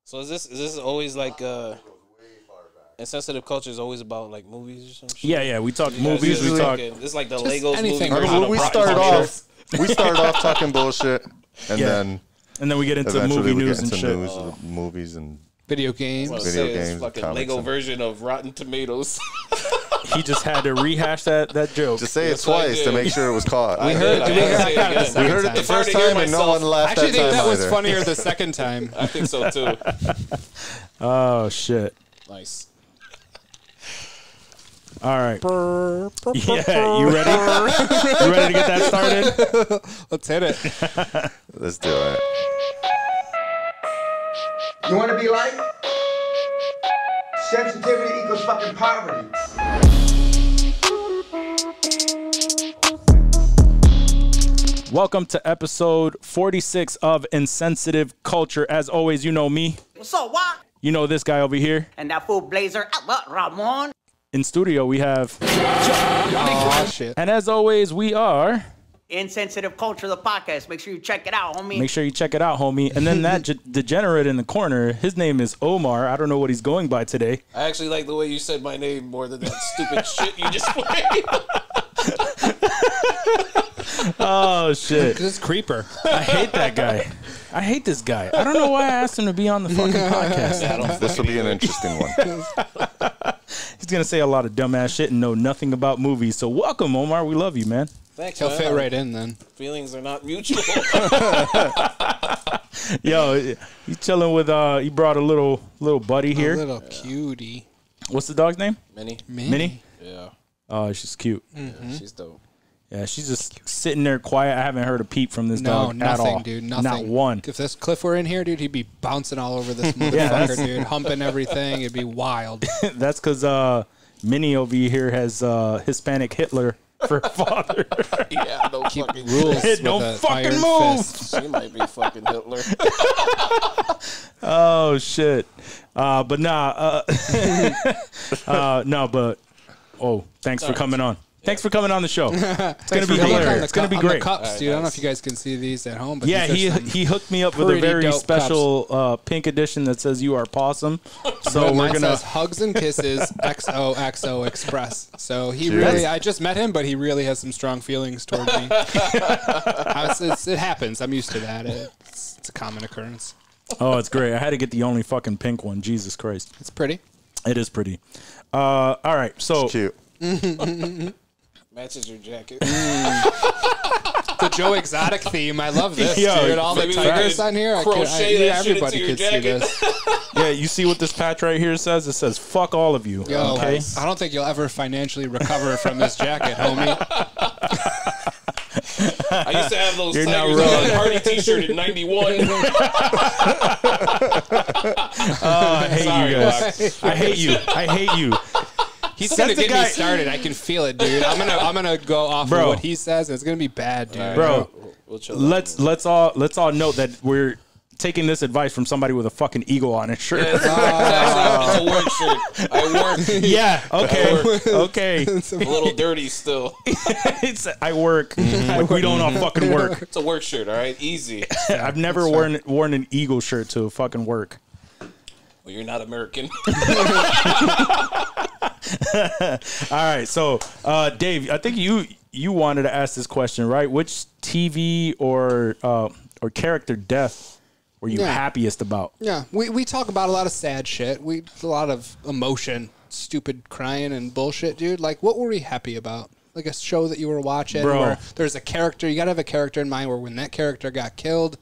So is this always like Insensitive culture is always about like movies or something? Yeah. We talk movies. We talk. This is like the Legos anything. movie. I mean, we start off talking bullshit, and then we get into eventually movie we news get into and shit. news, movies, and Video games. Video games, fucking comics, Lego and- version of Rotten Tomatoes. He just had to rehash that joke. just say it Yes, I twice to did. make sure it was caught. We heard it the We heard it the second time. first Hard to hear time, and no myself. one laughed I actually that think time that was either. funnier the second time. I think so too. Oh shit! Nice. All right. Yeah, you ready? You ready to get that started? Let's hit it. Let's do it. You want to be like? Sensitivity equals fucking poverty. Welcome to episode 46 of Insensitive Culture. As always, you know me. So what? You know this guy over here. And that fool Blazer, Ramon. In studio, we have. Oh, shit. And as always, we are. Insensitive Culture, the podcast. Make sure you check it out, homie. Make sure you check it out, homie. And then that degenerate in the corner, his name is Omar. I don't know what he's going by today. I actually like the way you said my name more than that stupid shit you just played. Oh, shit. This is Creeper. I hate that guy. I hate this guy. I don't know why I asked him to be on the fucking podcast. This will be an interesting one. He's going to say a lot of dumbass shit and know nothing about movies. So welcome, Omar. We love you, man. Thanks, He'll man. fit right in then. Feelings are not mutual. Yo, he's chilling with, he brought a little buddy A here. little cutie. What's the dog's name? Minnie. Minnie? Yeah. Oh, she's cute. She's dope. Yeah, she's just sitting there quiet. I haven't heard a peep from this No, dog at all. nothing, dude. Nothing. Not one. If this Cliff were in here, dude, he'd be bouncing all over this motherfucker, dude. Humping everything. It'd be wild. That's because Minnie over here has Hispanic Hitler for a father. Yeah, no Keep fucking rules. Don't with a fucking iron move. fist. She might be fucking Hitler. Oh, shit. But nah. No, but... Oh, thanks for coming on. Thanks for coming on the show. It's going to be hilarious. It's going to be great. Cups, dude. I don't know if you guys can see these at home, but Yeah, these are some he hooked me up with a pretty very dope special pink edition that says "You are possum." So Mine we're gonna. says hugs and kisses XOXO Express. So he Cheers. really, I just met him, but he really has some strong feelings toward me. It happens. I'm used to that. It's a common occurrence. Oh, it's great. I had to get the only fucking pink one. Jesus Christ, It's pretty. it is pretty. All right, so Cute. Matches your jacket. The Joe Exotic theme. I love this, Yo, dude. All the maybe we tigers could on here. crochet that shit everybody into your could see jacket. this. yeah, you see what this patch right here says? It says "fuck all of you." Yo, Okay. I don't think you'll ever financially recover from this jacket, homie. I used to have those You're not Tigers on wrong. a party T-shirt in '91. I hate Sorry, you guys. I hate you. I hate you. He's That's gonna the get guy- me started. I can feel it, dude. I'm gonna go off Bro. of what he says. And it's gonna be bad, dude. Bro, We'll chill let's all note that we're taking this advice from somebody with a fucking eagle on his shirt. It's actually, it's a work shirt. I work. Yeah. Okay. Okay. It's a little dirty still. It's I work. Like we don't all fucking work. It's a work shirt, all right? Easy. I've never worn an eagle shirt to fucking work. Well, you're not American. All right. So, Dave, I think you wanted to ask this question, right? Which TV or character death were you happiest about? Yeah, we talk about a lot of sad shit. A lot of emotion, stupid crying and bullshit, dude. Like, what were we happy about? Like a show that you were watching Bro. where there's a character. You gotta have a character in mind where when that character got killed,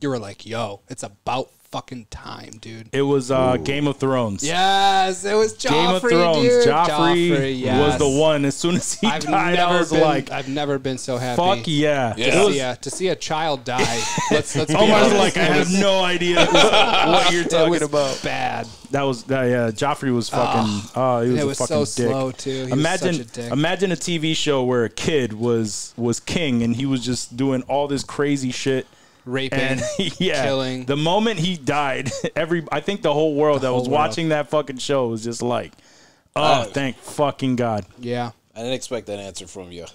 you were like, "Yo, it's about fucking time, dude." It was Game of Thrones. Yes, it was Joffrey, Game of Thrones. dude. Joffrey yes. was the one. As soon as he died, I was like, I've never been so happy. "Fuck yeah!" Yeah. It was, To see a child die. Let's be Omar's honest. like, I have no idea what you're It talking was about. bad. That was yeah. Joffrey was fucking. He was It a was fucking so dick. slow too. He Imagine, was such a dick. imagine a TV show where a kid was king and he was just doing all this crazy shit. Raping, And yeah, killing. the moment he died, I think the whole world that was whole world. watching that fucking show was just like, oh, thank fucking God. Yeah. I didn't expect that answer from you.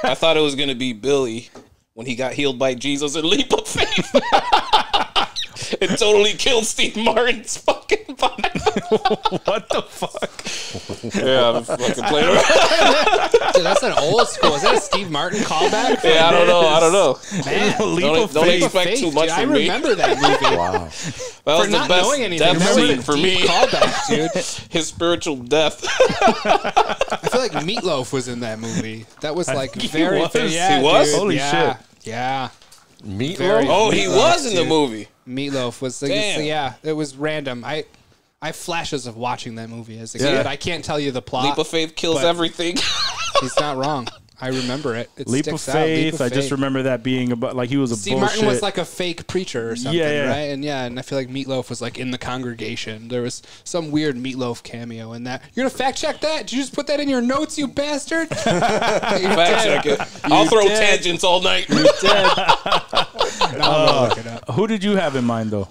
I thought it was going to be Billy when he got healed by Jesus and leap of faith. It totally killed Steve Martin's fucking vibe. What the fuck? Yeah, I'm fucking playing around. Dude, that's an old school. Is that a Steve Martin callback? Yeah, I don't know. Man, Leap of Don't faith. expect too much dude, I from me. remember that movie. Wow. That For was the not best knowing anything, death remember scene the for deep me. callback, dude. His spiritual death. I feel like Meatloaf was in that movie. That was like He very. was. Yeah, He was? dude, Holy yeah, shit. Yeah. Meatloaf? Very- Oh, he Meatloaf, was in the dude. movie. Meatloaf was like, Damn. yeah, it was random. I have flashes of watching that movie as a Yeah. kid. I can't tell you the plot. Leap of faith kills but- everything. He's not wrong. I remember it. It Leap of sticks out. Leap faith. of I just Faith. remember that being about like he was a Steve bullshit. Martin was like a fake preacher or something, Yeah, yeah. right? And I feel like Meatloaf was like in the congregation. There was some weird Meatloaf cameo in that. You're gonna fact check that? Did you just put that in your notes, you bastard? Fact check it. I'll throw tangents all night. Now I'm gonna look it up. Who did you have in mind though?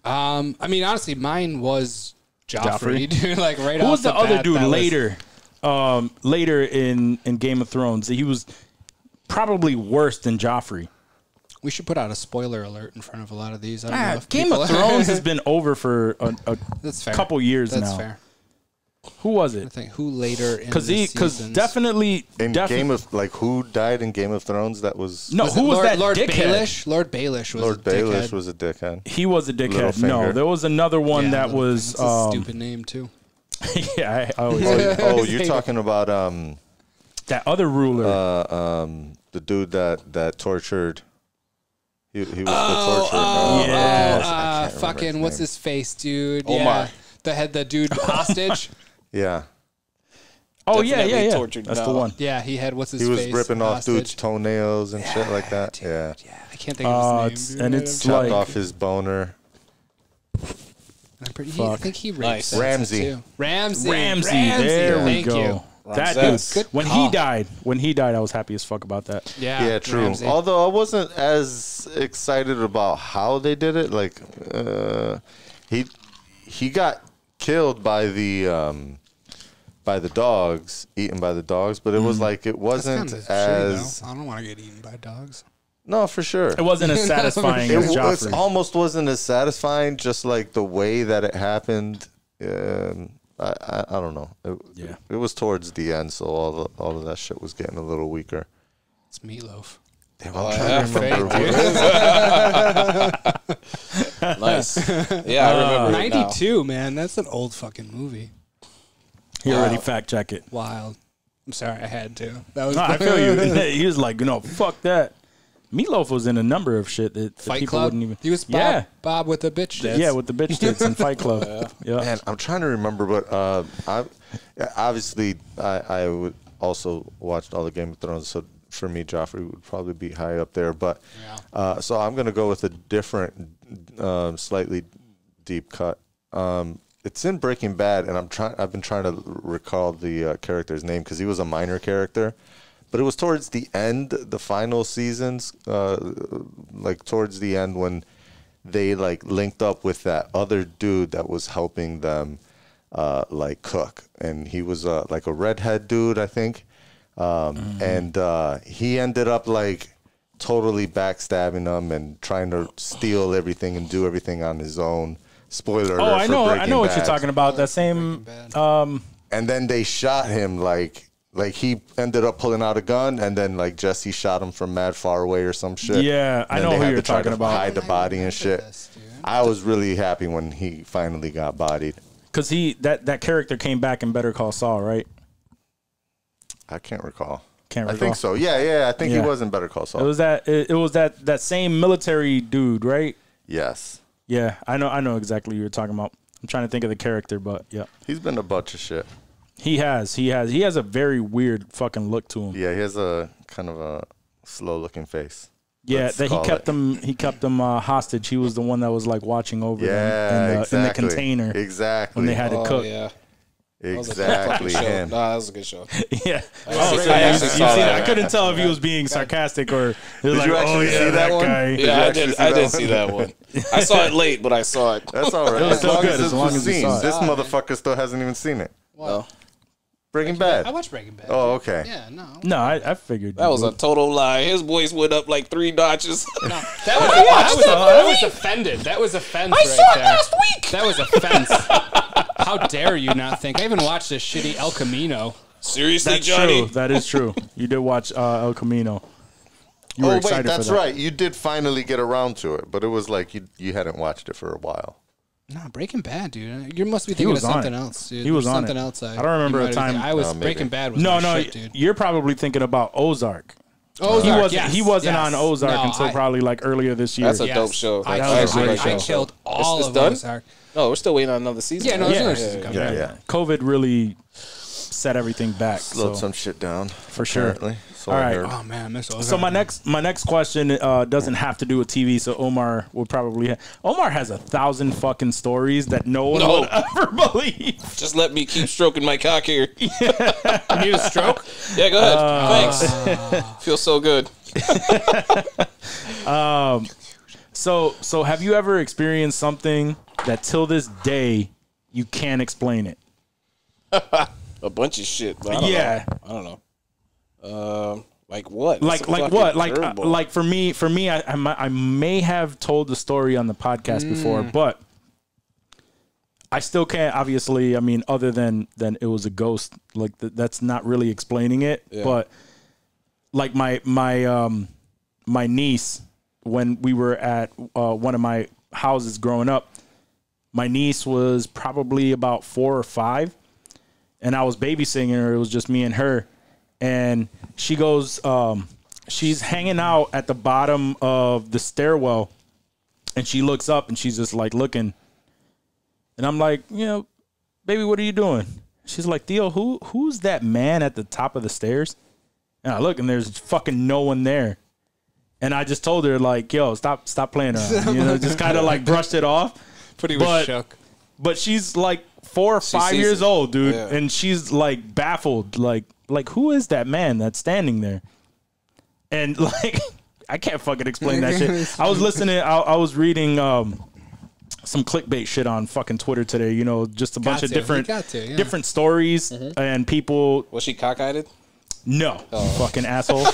I mean, honestly, mine was Joffrey? Joffrey, dude. Like right Who off was the the other bat, dude that was- later? Later in Game of Thrones, he was probably worse than Joffrey. We should put out a spoiler alert in front of a lot of these. I don't know if Game people- of Thrones has been over for a That's fair. couple years That's now. fair. Who was I it? think who later in Because the because seasons- definitely In Game of, like, who died in Game of Thrones that was... no. Was Who it was Lord, that Lord dickhead? Baelish? Lord Baelish was Lord a dickhead. Baelish was a dickhead. He was a dickhead. Littlefinger. No, there was another one Yeah, that Little- was. That's a stupid name too. Yeah, I always Oh, you're talking about that other ruler. the dude that tortured... He was the torturer. Yes. I can't remember Fucking his what's name. his face, dude? Omar. Yeah, the dude hostage. Yeah. Oh yeah, Definitely yeah. tortured That's the now. one. Yeah, he had what's his He was face? ripping off hostage. dudes' toenails and shit like that. Dude, Yeah. yeah, I can't think of his name. Dude. and it's Chopped like off his boner. I think he raped Nice. Sansa, Ramsay. too. Ramsay. Ramsay. There we Thank go. you. That Ramses. dude. Good When call. he died, I was happy as fuck about that. Yeah, true. Ramsay. Although I wasn't as excited about how they did it. Like, he got killed by the dogs, eaten by the dogs. But it was like it That's wasn't kinda shitty, as though. I don't want to get eaten by dogs. no, for sure. It wasn't as satisfying It as was Joffrey. almost wasn't as satisfying. Just like the way that it happened. I don't know. Yeah. It was towards the end, so all of that shit was getting a little weaker. It's Meatloaf. Damn, Oh, I'm yeah. trying to remember who it is. Nice. Yeah, I remember it now. 92, man. That's an old fucking movie. He already fact check it. Wild. I'm sorry, I had to. That was No, I feel you. He was like, fuck that. Meatloaf was in a number of shit that Fight people Club. wouldn't even. He was Bob, Yeah. Bob with the bitch tits. Yeah, with the bitch tits in Fight Club. Yeah. Man, I'm trying to remember, but obviously I would also watched all the Game of Thrones, so for me, Joffrey would probably be high up there. But so I'm gonna go with a different, slightly deep cut. It's in Breaking Bad, and I've been trying to recall the character's name because he was a minor character. But it was towards the end, the final seasons, like towards the end when they like linked up with that other dude that was helping them like cook. And he was like a redhead dude, I think. And he ended up like totally backstabbing them and trying to steal everything and do everything on his own. Spoiler alert. Oh, I know Breaking what Bad. you're talking about. That same. And then they shot him like he ended up pulling out a gun, and then like Jesse shot him from mad far away or some shit. Yeah, I And then know they who had you're to try talking to about. hide the body and shit. I was really happy when he finally got bodied. Because that character came back in Better Call Saul, right? I can't recall. Can't I recall. think so. Yeah. I think Yeah. he was in Better Call Saul. It was that same military dude, right? Yes. Yeah, I know exactly what you're talking about. I'm trying to think of the character, but yeah. He's been a bunch of shit. He has a very weird fucking look to him. Yeah, he has a kind of a slow looking face. Yeah, Let's that he call kept them hostage. He was the one that was like watching over Yeah, them in the exactly. container Exactly. when they had to Oh, cook. yeah. Exactly Show. him. Nah, that was a good show. Yeah. I actually saw that. I couldn't tell if he was being sarcastic or he was like, you oh actually yeah, see that one? guy. Did you Yeah, actually I did see see that that one. I saw it late, but I saw it. That's all right. was As still long good, as as it long was as you seen. saw it. This motherfucker still hasn't even seen it. Well, Breaking Bad. I watched Breaking Bad. Oh, okay. Yeah, no. No, I figured That was a total lie. His voice went up like 3 notches. I was offended. That was offense right there. Last week. That was offense. How dare you not think? I even watched this shitty El Camino. Seriously, That's Johnny? true. That is true. You did watch El Camino. You were Oh, excited wait, that's for that. right. You did finally get around to it, but it was like you hadn't watched it for a while. No, Breaking Bad, dude. You must be thinking of was on something it. else, dude. He was There's on something it. else. I don't remember you a might time- have- I was maybe. Breaking Bad was No, my shit, dude. you're probably thinking about Ozark. Ozark, He wasn't on Ozark No, until probably like earlier this year. That's a dope show. I, Like, that was a great I show. killed all It's of done? Ozark. No, we're still waiting on another season. Yeah, no, there's Yeah, another yeah, season coming. Yeah. COVID really set everything back. Slowed So. some shit down. For sure. Apparently. So All I right. heard. Oh man, I miss Ozark. So my next question doesn't have to do with TV. So Omar will probably Omar has 1,000 fucking stories that no one No. would ever believe. Just let me keep stroking my cock here. You need a stroke? Yeah, go ahead. Thanks. Feels so good. So have you ever experienced something that till this day you can't explain it? A bunch of shit. But I don't Yeah. know. I don't know. Like what? Like It's a what? fucking Like curveball. like for me, I may have told the story on the podcast before, but I still can't. Obviously, I mean, other than it was a ghost. Like that's not really explaining it. Yeah. But like my niece, when we were at one of my houses growing up, my niece was probably about 4 or 5, and I was babysitting her. It was just me and her. And she goes, she's hanging out at the bottom of the stairwell, and she looks up and she's just like looking. And I'm like, baby, what are you doing? She's like, Theo, who's that man at the top of the stairs? And I look, and there's fucking no one there. And I just told her, like, yo, stop playing around. Just kind of like brushed it off. Pretty was shook. But she's like 4 or 5 sees years it. old, dude. Yeah. And she's like baffled, like who is that man that's standing there? And like, I can't fucking explain that shit. I was listening, I was reading some clickbait shit on fucking Twitter today, just a bunch of different different stories and people. Was she cockeyed? No, fucking asshole.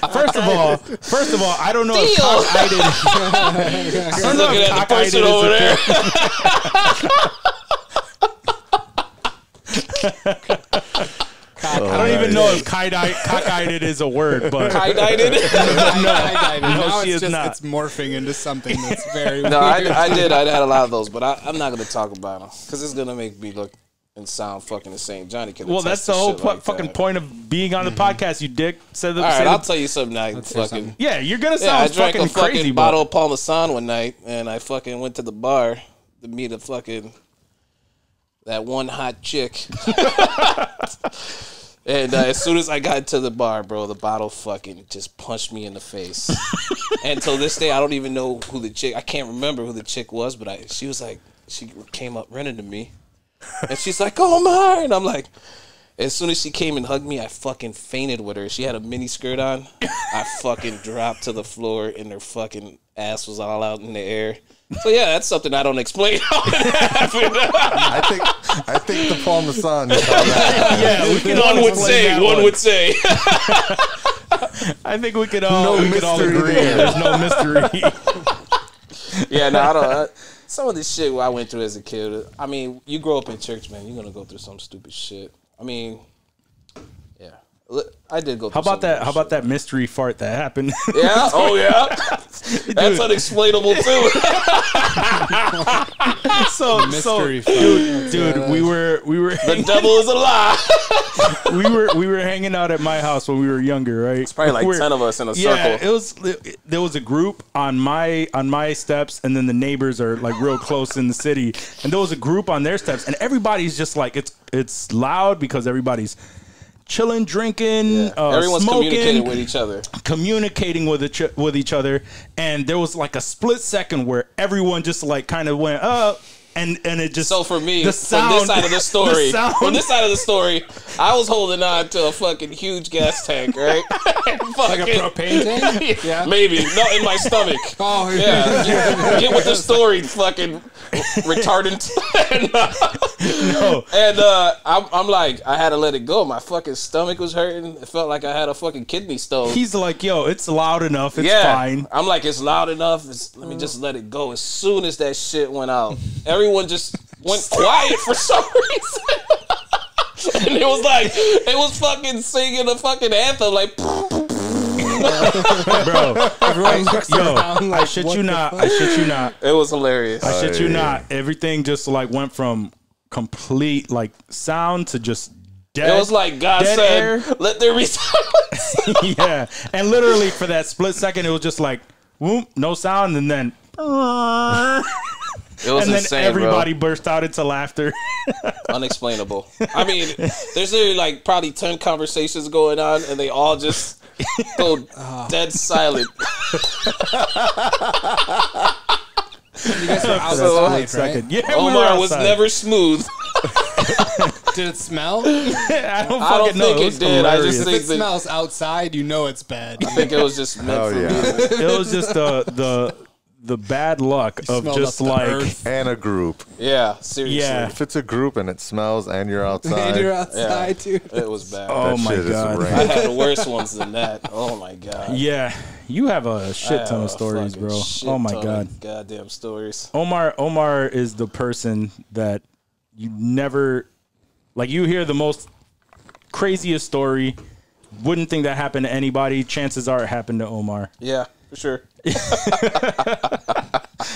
First of all, I don't know if cock-eyed. I don't know Looking if at the cock-eyed person is a over there. I don't even know if cockeyed is a word, but Cockeyed? Now she it's is not. It's morphing into something that's very No, I did. I had a lot of those, but I'm not going to talk about them because it's going to make me look and sound fucking insane. Johnny can. well, that's the whole like fucking that. point of being on the podcast, you dick. All right, I'll tell you something. I fucking. Yeah, you're gonna Yeah, I sound drank fucking a fucking crazy, bottle but of Parmesan one night, and I fucking went to the bar to meet a fucking that one hot chick. And as soon as I got to the bar, bro, the bottle fucking just punched me in the face. And till this day, I don't even know who the chick. I can't remember who the chick was, but she was like, she came up running to me, and she's like, "Omar," and I'm like. As soon as she came and hugged me, I fucking fainted with her. She had a mini skirt on. I fucking dropped to the floor, and her fucking ass was all out in the air. So yeah, that's something I don't explain how it happened. I think the Parmesan. yeah, we can One would say. One would say. I think we could all all mystery agree. there. There's no mystery. Yeah, no, I don't. Some of this shit I went through as a kid. I mean, you grow up in church, man. You're gonna go through some stupid shit. I mean, yeah, I did go. How about that? How about that mystery fart that happened? Yeah. Oh yeah. That's unexplainable too. mystery dude, we were The devil is a lie. we were hanging out at my house when we were younger, right? It's Probably like 10 of us in a circle. There was a group on my steps, and then the neighbors are like real close in the city, and there was a group on their steps, and everybody's just like it's loud because everybody's chilling, drinking, Everyone's smoking, communicating with each other. with each other, and there was like a split second where everyone just like kind of went up, and it just So for me, the from this side of the story, I was holding on to a fucking huge gas tank, right? Like a propane tank? Yeah. Maybe. No, in my stomach. Oh, Yeah. Get with the story, fucking retardant. And I'm like, I had to let it go. My fucking stomach was hurting. It felt like I had a fucking kidney stone. He's like, yo, it's loud enough. It's fine. I'm like, it's loud enough. Let me just let it go. As soon as that shit went out, everyone just went quiet for some reason. And it was like, it was fucking singing a fucking anthem, like, Bro, Everyone looks around like, I shit you not. I shit you not. it was hilarious. I shit you not. Everything just like went from complete like sound to just dead. It was like God dead said, air. let there be silence. Yeah, and literally for that split second, it was just like, whoop, no sound, and then. It was and then insane, everybody burst out into laughter. Unexplainable. I mean, there's literally like probably 10 conversations going on, and they all just go dead silent. You guys were outside, right? Yeah, Omar was never smooth. Did it smell? I don't I don't know. think it did. I just If think it that, smells outside, you know it's bad. I think it was just meant for me. It was just the bad luck of smelled just up the like earth. And a group. Yeah, seriously. Yeah. If it's a group and it smells and you're outside, And you're outside, dude. It was bad. oh that my shit is god. I rank. had worse ones than that. Oh my god. Yeah, you have a shit ton I of have a stories, fucking bro. shit Oh my ton god. of goddamn stories. Omar is the person that you never like. You hear the most craziest story, wouldn't think that happened to anybody. Chances are it happened to Omar. Yeah, for sure.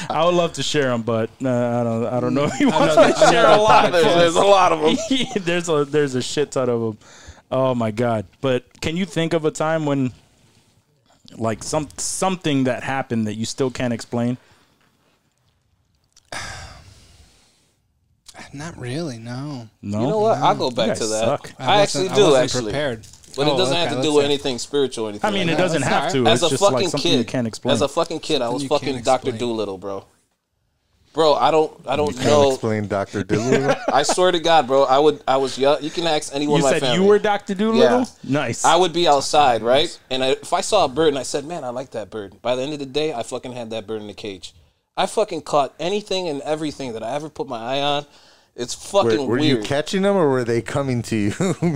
I would love to share them, but I don't know if you want Another- to share a another lot. There's a lot of them. There's a shit ton of them. Oh my god! But can you think of a time when, like, something that happened that you still can't explain? Not really, no. No. You know what? I'll go back guys to that. suck. I actually do, wasn't actually. prepared. But it doesn't okay, have to let's do with say- anything spiritual or anything. I mean, like it that. doesn't that's have all to. right. It's As a just like fucking something you kid, can't explain. as a fucking kid, I was you fucking can't Dr. explain. Doolittle, bro. Bro, I don't Can't know. explain Dr. Doolittle. I swear to God, bro, I was young. You can ask anyone You in my said family. you were Dr. Doolittle? Yeah. Nice. I would be outside, right? And if I saw a bird and I said, man, I like that bird. By the end of the day, I fucking had that bird in the cage. I fucking caught anything and everything that I ever put my eye on. It's fucking Were weird. you catching them or were they coming to you?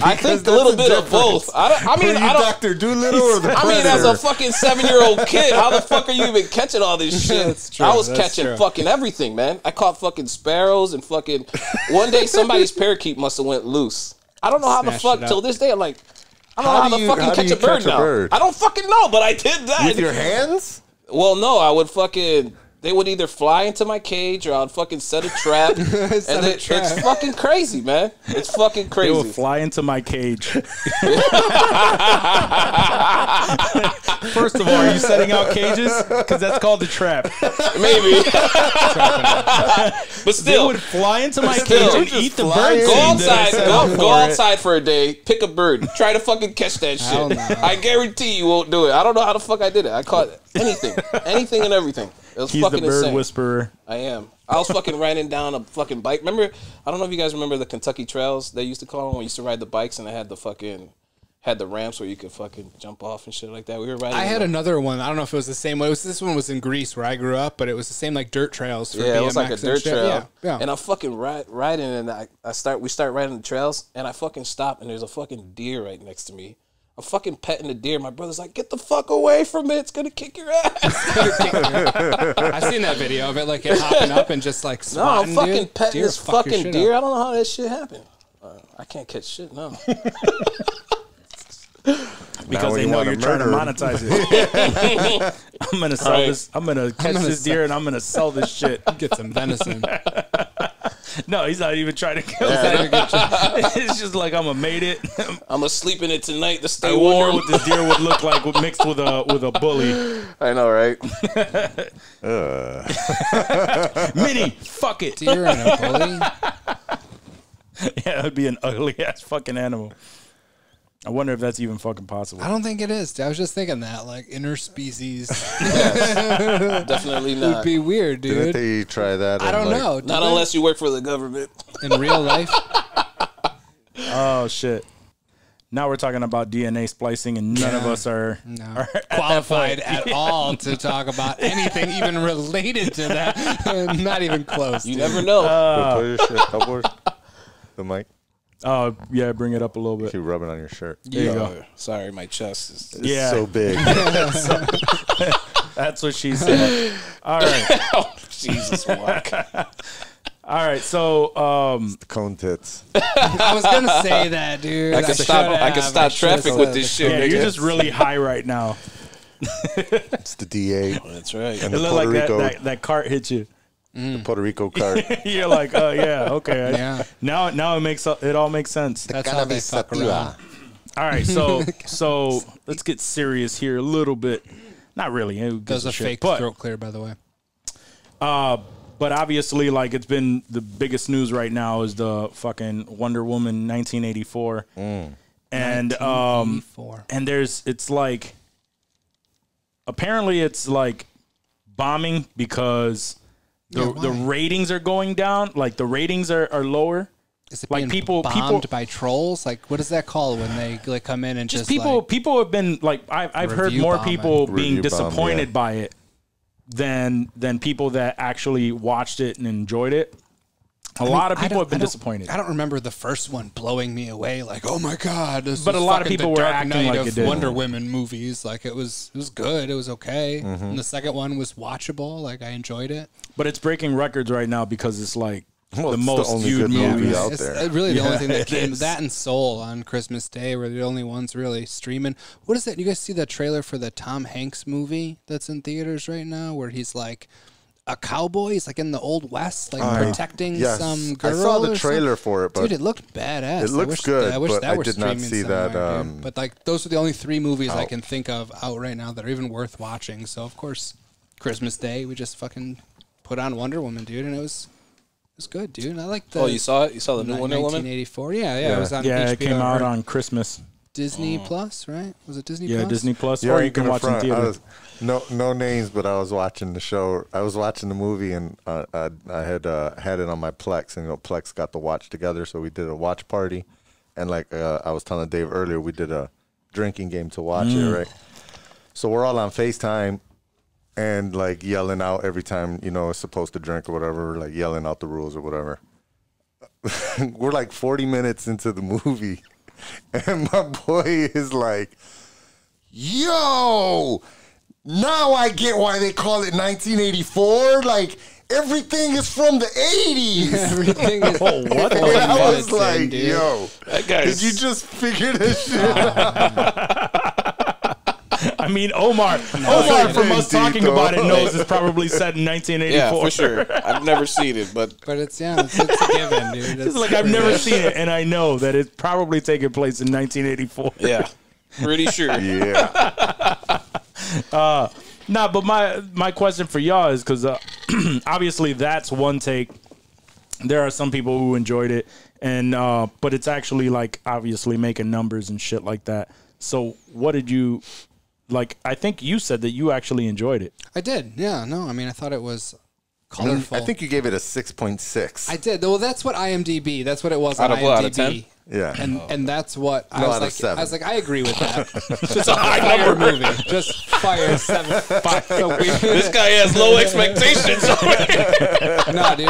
I think a little bit of both. I mean, were you I don't. Dr. Doolittle or the I Predator? mean, as a fucking 7-year-old kid, how the fuck are you even catching all this shit? That's true, I was that's catching true. fucking everything, man. I caught fucking sparrows and fucking. One day, somebody's parakeet must have went loose. I don't know how the Snatched fuck it up. till this day. I'm like, I don't know how do to you- fucking how do catch you a bird catch a now. bird? I don't fucking know, but I did that. With your hands? Well, no, I would fucking. They would either fly into my cage or I'd fucking set a trap. It's fucking crazy, man. It's fucking They crazy. will fly into my cage. First of all, are you setting out cages? Because that's called a trap. Maybe. But They still, would fly into my Still. cage and Just eat the fly birds. in. go And outside. Go for it. outside for a day. Pick a bird. Try to fucking catch that Hell shit. no. I guarantee you won't do it. I don't know how the fuck I did it. I caught anything and everything. It was He's the fucking bird insane. whisperer. I am. I was fucking riding down a fucking bike. Remember? I don't know if you guys remember the Kentucky trails they used to call them. When we used to ride the bikes and they had the ramps where you could fucking jump off and shit like that. We were riding. I had them. another one. I don't know if it was the same way. This one was in Greece where I grew up, but it was the same like dirt trails for BMX. Yeah, it was like a and dirt shit. trail. Yeah, yeah. And I'm fucking riding, and we start riding the trails, and I fucking stop, and there's a fucking deer right next to me. I'm fucking petting the deer. My brother's like, "Get the fuck away from it! It's gonna kick your ass." I've seen that video of it, like it hopping up and just like No, I'm swatting, fucking dude. petting Deer this fuck your fucking shit deer. up. I don't know how that shit happened. I can't catch shit. No. Because when they you know wanna you're trying to murder 'em. monetize it. I'm gonna sell Right. this. I'm gonna catch this deer and I'm gonna sell this shit. Get some venison. No, he's not even trying to kill it. It's just like I'm gonna mate it. I'm gonna sleep in it tonight to stay I warm. wonder what this deer would look like mixed with a bully. I know, right? Mini, fuck it. Deer and a bully. Yeah, it'd be an ugly ass fucking animal. I wonder if that's even fucking possible. I don't think it is. I was just thinking that, like, interspecies Definitely not. would be weird, Didn't dude. they try that? I don't know. Not unless you work for the government. In real life. Oh shit! Now we're talking about DNA splicing, and none of us are Qualified at all to talk about anything even related to that. Not even close. You never know. Put your shit upwards. The mic. Oh yeah, bring it up a little bit. Keep rubbing on your shirt. There you go. Sorry, my chest is. It's so big. That's what she said. All right. Oh, Jesus, Mark. All right, so The cone tits. I was gonna say that, dude. I can stop traffic with this shit. yeah, nigga. you're just really high right now. It's the DA That's right. and It the looked Puerto like Rico, that cart hit you. the Puerto Rico card. You're like, oh yeah, okay. Yeah. Now it all makes sense. That's how they fuck around. All right, so let's get serious here a little bit. Not really. Who That gives was a shit? fake But, throat clear, by the way. but obviously, like, it's been the biggest news right now is the fucking Wonder Woman 1984, and 1984. and it's like apparently it's like bombing because the ratings are going down. Like the ratings are lower. Is it like being people bombed by trolls? Like, what is that called when they like come in and just people have been like I've heard Review more bombing. people Review being bomb, disappointed yeah. by it than people that actually watched it and enjoyed it. A lot of people have been disappointed. I don't remember the first one blowing me away. Like, oh my god! This But is a lot of fucking people the were Dark acting Knight like of it did. Wonder Women movies. Like, it was good. It was okay. Mm-hmm. And the second one was watchable. Like, I enjoyed it. But it's breaking records right now because it's like Well, the it's the most only viewed good movie movie out It's there. really the only thing that it came. is. That and Soul on Christmas Day were the only ones really streaming. What is that? You guys see that trailer for the Tom Hanks movie that's in theaters right now, where he's like a cowboy? He's like in the Old West, like protecting Yes. some I girl. saw the or trailer something. for it, but Dude, it looked badass. it looks good, I wish but that I were did not streaming see that, somewhere, dude. But like, those are the only three movies I out. can think of out right now that are even worth watching. So of course, Christmas Day, we just fucking put on Wonder Woman, dude, and it was good, dude. I like the. Oh, you saw it? You saw the new Wonder Woman? 1984. Yeah. It was on yeah, HBO it came out or on Christmas. Disney Plus, right? Was it Disney Yeah, Plus? Disney Plus, yeah, or I you can ain't watch in gonna front. theater. No names, but I was watching the show. I was watching the movie, and I had it on my Plex, and Plex got the watch together, so we did a watch party, and like I was telling Dave earlier, we did a drinking game to watch it, right? So we're all on FaceTime, and like yelling out every time it's supposed to drink or whatever, like yelling out the rules or whatever. We're like 40 minutes into the movie, and my boy is like, yo, now I get why they call it 1984. Like, everything is from the 80s. Everything is. what? And I was minutes in, like, dude. yo, That guy's. did you just figure this shit out? I mean, Omar from us deep, talking though. about it knows it's probably set in 1984. Yeah, for sure. I've never seen it, but But it's it's a given, dude. It's like I've never seen it, and I know that it's probably taking place in 1984. yeah, pretty sure. Yeah. Nah, but my question for y'all is because obviously that's one take. There are some people who enjoyed it, and but it's actually like obviously making numbers and shit like that. So what did you like? I think you said that you actually enjoyed it. I did. Yeah. No. I mean, I thought it was colorful. I think you gave it a 6.6. I did. Well, that's what IMDb. That's what it was Out on of IMDb. what, out of 10? Yeah. And that's what I No, was out of like. 7. I was like, I agree with that. It's a high number. movie. Just fire 7. So This guy has low expectations. no, dude,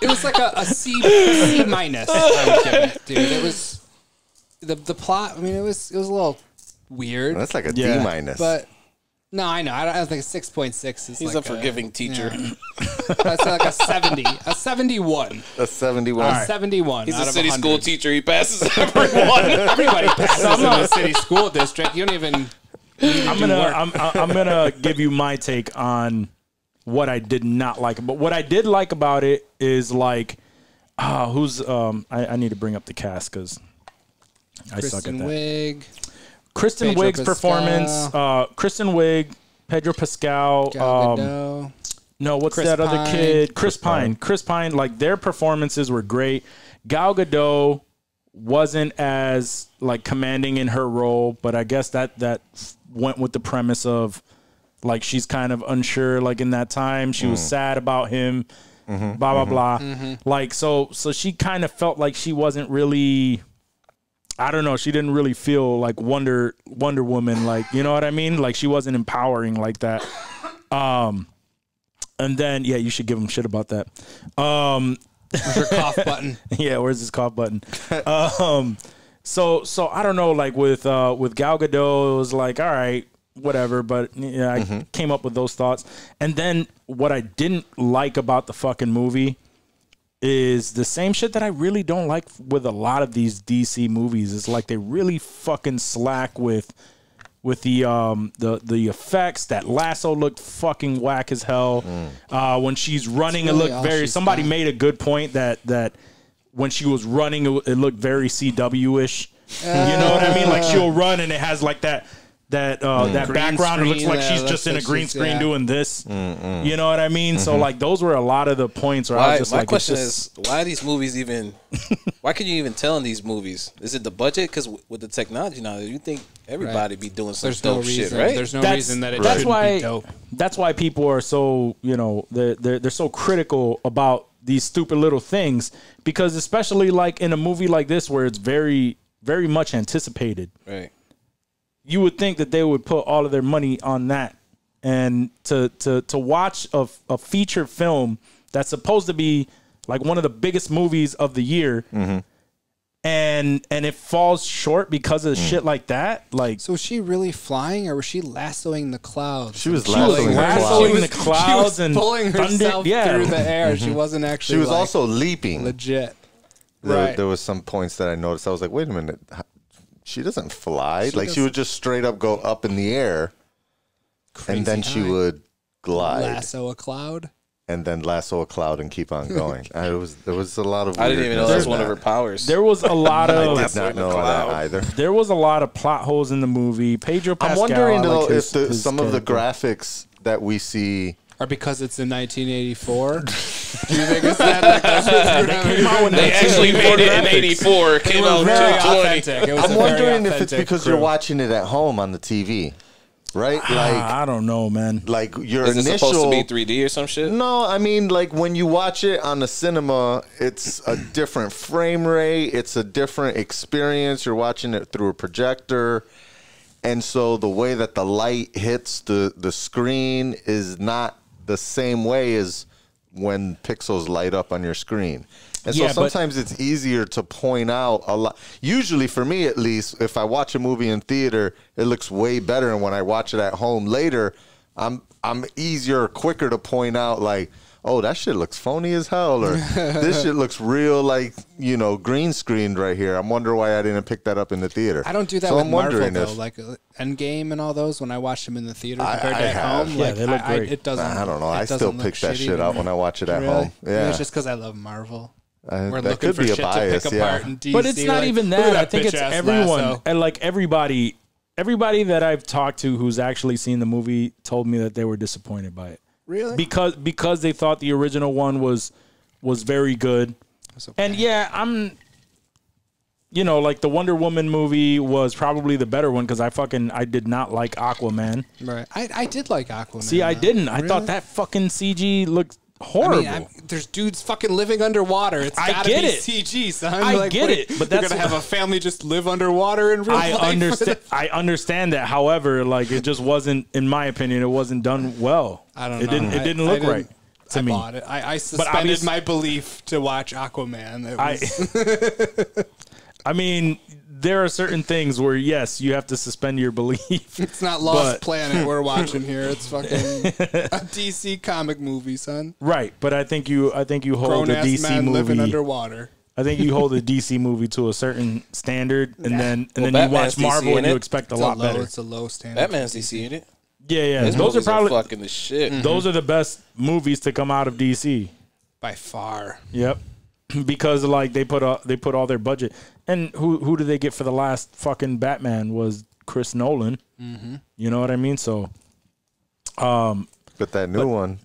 it was like a C minus. I would give it, dude. It was the plot. I mean, it was a little weird. That's like a Yeah. D minus. But no, I know. I don't think 6.6 is. He's like a forgiving teacher. Yeah. That's like a 70, a 71, a 71. a 71. He's out a of city 100. school teacher. He passes everyone. Everybody passes in a city school district. You don't even. I'm gonna give you my take on what I did not like. But what I did like about it is like, who's I need to bring up the cast because I suck at Kristen that. Wiig, Kristen Pedro Wiig's performance. Kristen Wiig, Pedro Pascal. Gal Gadot. No, what's Chris that other Pine. kid? Chris Pine. Chris Pine. Like their performances were great. Gal Gadot wasn't as like commanding in her role, but I guess that went with the premise of like she's kind of unsure. Like in that time, she was sad about him. Blah blah blah. Like so she kind of felt like she wasn't really. I don't know. She didn't really feel like Wonder Woman. Like, you know what I mean? Like she wasn't empowering like that. And then you should give him shit about that. Where's your cough button? Yeah, where's his cough button? So I don't know. Like with Gal Gadot, it was like, all right, whatever. But yeah, I came up with those thoughts. And then what I didn't like about the fucking movie is the same shit that I really don't like with a lot of these DC movies. It's like they really fucking slack with the effects. That lasso looked fucking whack as hell. When she's running, really it looked very. Somebody made a good point that when she was running, it looked very CW-ish. You know what I mean? Like she'll run and it has like that background. It looks like she's just in a green screen doing this. You know what I mean? So like those were a lot of the points where I was just my like, question is, why are these movies even? Why can you even tell in these movies? Is it the budget? Because with the technology now, you think everybody be doing some dope shit, right? There's no reason that it shouldn't be dope. That's why people are so they're so critical about these stupid little things, because especially like in a movie like this where it's very very much anticipated. Right. You would think that they would put all of their money on that, and to watch a feature film that's supposed to be like one of the biggest movies of the year, and it falls short because of shit like that. Like, so was she really flying, or was she lassoing the clouds? She was lassoing the clouds and pulling herself through the air. She wasn't actually. She was also leaping. Legit. There was some points that I noticed. I was like, wait a minute. She doesn't fly. She would just straight up go up in the air. Crazy and then she would glide. Lasso a cloud. And then lasso a cloud and keep on going. There was a lot of. I didn't even know that's one of her powers. There was a lot of. I did not know that either. There was a lot of plot holes in the movie. Pedro Pascal. I'm wondering though if some of the graphics that we see are because it's in 1984. Do you think it's that? They actually made it in 84. Came out very 2020. I'm wondering if it's because you're watching it at home on the TV. Right? Like I don't know, man. Like your Is it initial supposed to be 3D or some shit? No, I mean like when you watch it on the cinema, it's a different frame rate, it's a different experience. You're watching it through a projector. And so the way that the light hits the screen is not the same way as when pixels light up on your screen. And so sometimes it's easier to point out a lot. Usually, for me at least, if I watch a movie in theater, it looks way better. And when I watch it at home later, I'm quicker to point out like, oh, that shit looks phony as hell, or this shit looks real, like, green screened right here. I'm wondering why I didn't pick that up in the theater. I don't do that with Marvel, though. Like Endgame and all those, when I watch them in the theater compared to at home, yeah, they look great. It doesn't. I don't know. I still pick that shit out when I watch it at home. Yeah, maybe it's just because I love Marvel. We're that could be a bias, But it's not even that. I think it's everyone, and like everybody that I've talked to who's actually seen the movie told me that they were disappointed by it. Really? Because they thought the original one was very good. Okay. And yeah, like the Wonder Woman movie was probably the better one because I did not like Aquaman. Right. I did like Aquaman. See, I didn't. I thought that fucking CG looked horrible. I mean, there's dudes fucking living underwater. It's gotta be CG, son. I get it, but that's you're gonna have a family just live underwater in real life. I understand that. However, like it just wasn't, in my opinion, it wasn't done well. I don't know. It didn't look right to me. Bought it. I suspended my belief to watch Aquaman. I mean, there are certain things where yes, you have to suspend your belief. It's not Lost Planet we're watching here. It's fucking a DC comic movie, son. Right, but I think you hold a DC man movie living underwater. I think you hold a DC movie to a certain standard, and then you watch Marvel and you expect a lot better. It's a low standard. Batman's DC in it. Yeah. Those are probably fucking the shit. Those are the best movies to come out of DC by far. Yep. Because like they put all their budget, and who did they get for the last fucking Batman was Chris Nolan. You know what I mean? So, but that new one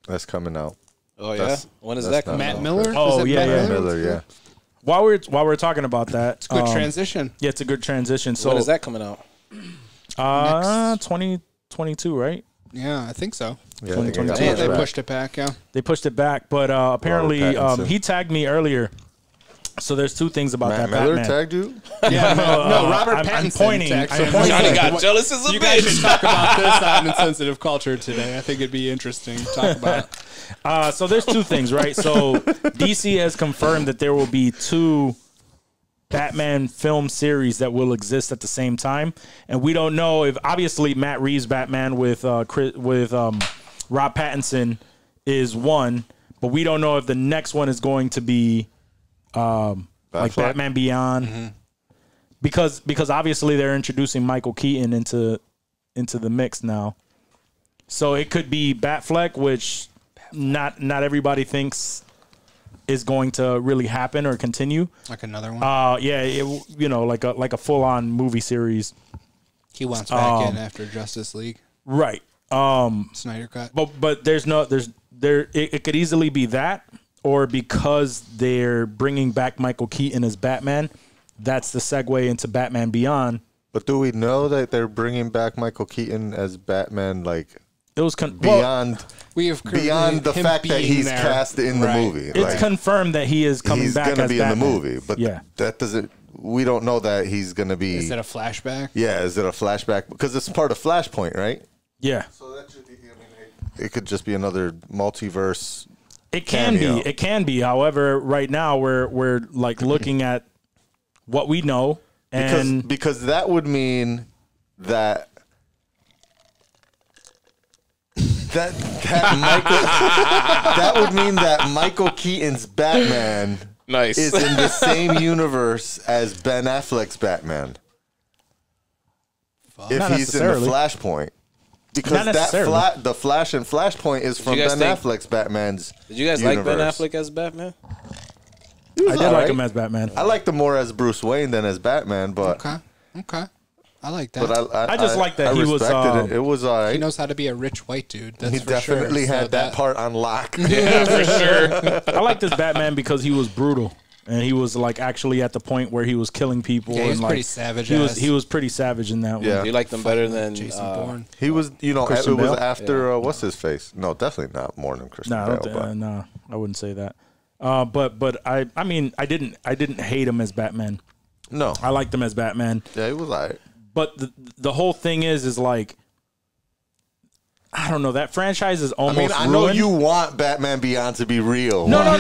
that's coming out. Oh yeah, when is that coming Matt out? Miller? Oh yeah, Matt Miller, yeah. while we're talking about that, it's Good transition. Yeah, it's a good transition. So When is that coming out? 2022, right? Yeah, I think so. Yeah, I think I got Yeah, pushed they back. pushed it back. Yeah. They pushed it back, but apparently Pattinson. he tagged me earlier. So there's two things about Matt that Miller Batman. tagged you? Yeah, no, Robert I'm Pattinson. pointing. tagged I'm him. pointing. Johnny got jealous as a You guys bitch. should talk about this on Insensitive Culture today. I think it'd be interesting to talk about. So there's two things, right? So DC has confirmed that there will be 2 Batman film series that will exist at the same time, and we don't know if obviously Matt Reeves Batman with Rob Pattinson is one, but we don't know if the next one is going to be like Batman Beyond, because obviously they're introducing Michael Keaton into the mix now, so it could be Batfleck, which not everybody thinks is going to really happen or continue. Like another one. Like a full on movie series, He wants back in after Justice League. right? Snyder cut. But it could easily be that, or because they're bringing back Michael Keaton as Batman, that's the segue into Batman Beyond. But do we know that they're bringing back Michael Keaton as Batman, like It was beyond Beyond the fact that he's cast in the movie? it's Like, confirmed that he is coming he's back gonna as be Batman. in the movie, but Yeah. that doesn't. We don't know that he's gonna be. Is it a flashback? Yeah, is it a flashback? Because it's part of Flashpoint, right? Yeah, So that should be. I mean, it could just be another multiverse. it can Cameo. be. It can be. However, right now we're like looking at what we know, and Because that would mean that Michael that would mean that Michael Keaton's Batman Nice. is in the same universe as Ben Affleck's Batman. If Not he's in the necessarily. Flashpoint. Because Not necessarily. the Flash and Flashpoint is from you guys Ben think- Affleck's Batman's Did you guys like Ben universe. Affleck as Batman? He was I did like alright. him as Batman. I liked him more as Bruce Wayne than as Batman, but Okay. I like that. but I just like that I he was, respected it. It was all he right. knows how to be a rich white dude. That's He for definitely sure. had So that part on lock. Yeah, for sure. I like this Batman because he was brutal, and he was like actually at the point where he was killing people. Yeah, he was and, like, pretty savage. He was pretty savage in that Yeah. one. You like them better than Jason Bourne. He was, Christian it was Bale? after what's his face? No, definitely not more than Christian No, Bale. I wouldn't say that. But I mean, I didn't hate him as Batman. No, I liked him as Batman. yeah, he was all right. But the whole thing is like, I don't know. That franchise is I almost mean, I know ruined. you want Batman Beyond to be real. No. I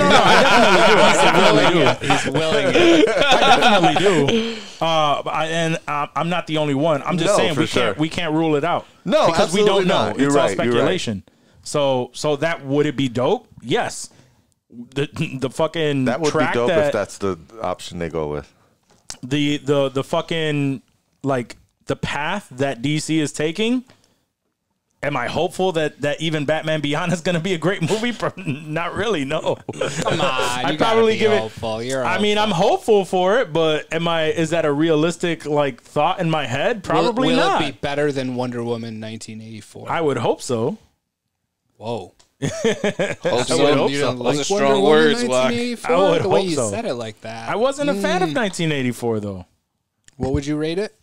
definitely do. He's willing it. I definitely do. I'm not the only one. I'm just No, saying for we can't rule it out. No, because we don't absolutely know. not. You're It's all right, you're right. speculation. So that would it be dope? Yes. The fucking That would be track dope that if that's the option they go with. the fucking like the path that DC is taking. Am I hopeful that even Batman Beyond is going to be a great movie? Not really, no. Come on, I'd probably give it. hopeful. You're I mean, I'm hopeful for it, but is that a realistic like thought in my head? Probably will not. it be better than Wonder Woman 1984? I would hope so. Whoa. Hope would so. hope You so. don't Those like are Wonder strong Woman words, Wak. 1984? I would the way hope you so. said it like that. I wasn't a fan of 1984 though. What would you rate it?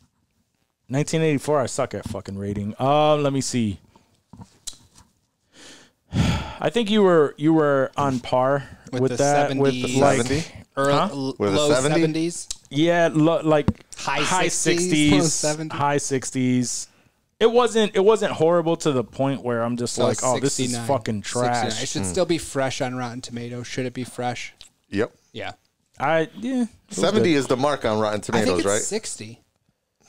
1984, I suck at fucking rating. Let me see. I think you were on par with the that 70s. with like 70? With a Low 70? 70s? yeah, like High high 60s, 60s, low 70s. high 60s. It wasn't horrible to the point where I'm just So like, oh, this is 69. fucking 69. trash. It should still be fresh on Rotten Tomatoes. Should it be fresh? Yep. Yeah. it was 70 good. is the mark on Rotten I think Tomatoes, it's right? 60.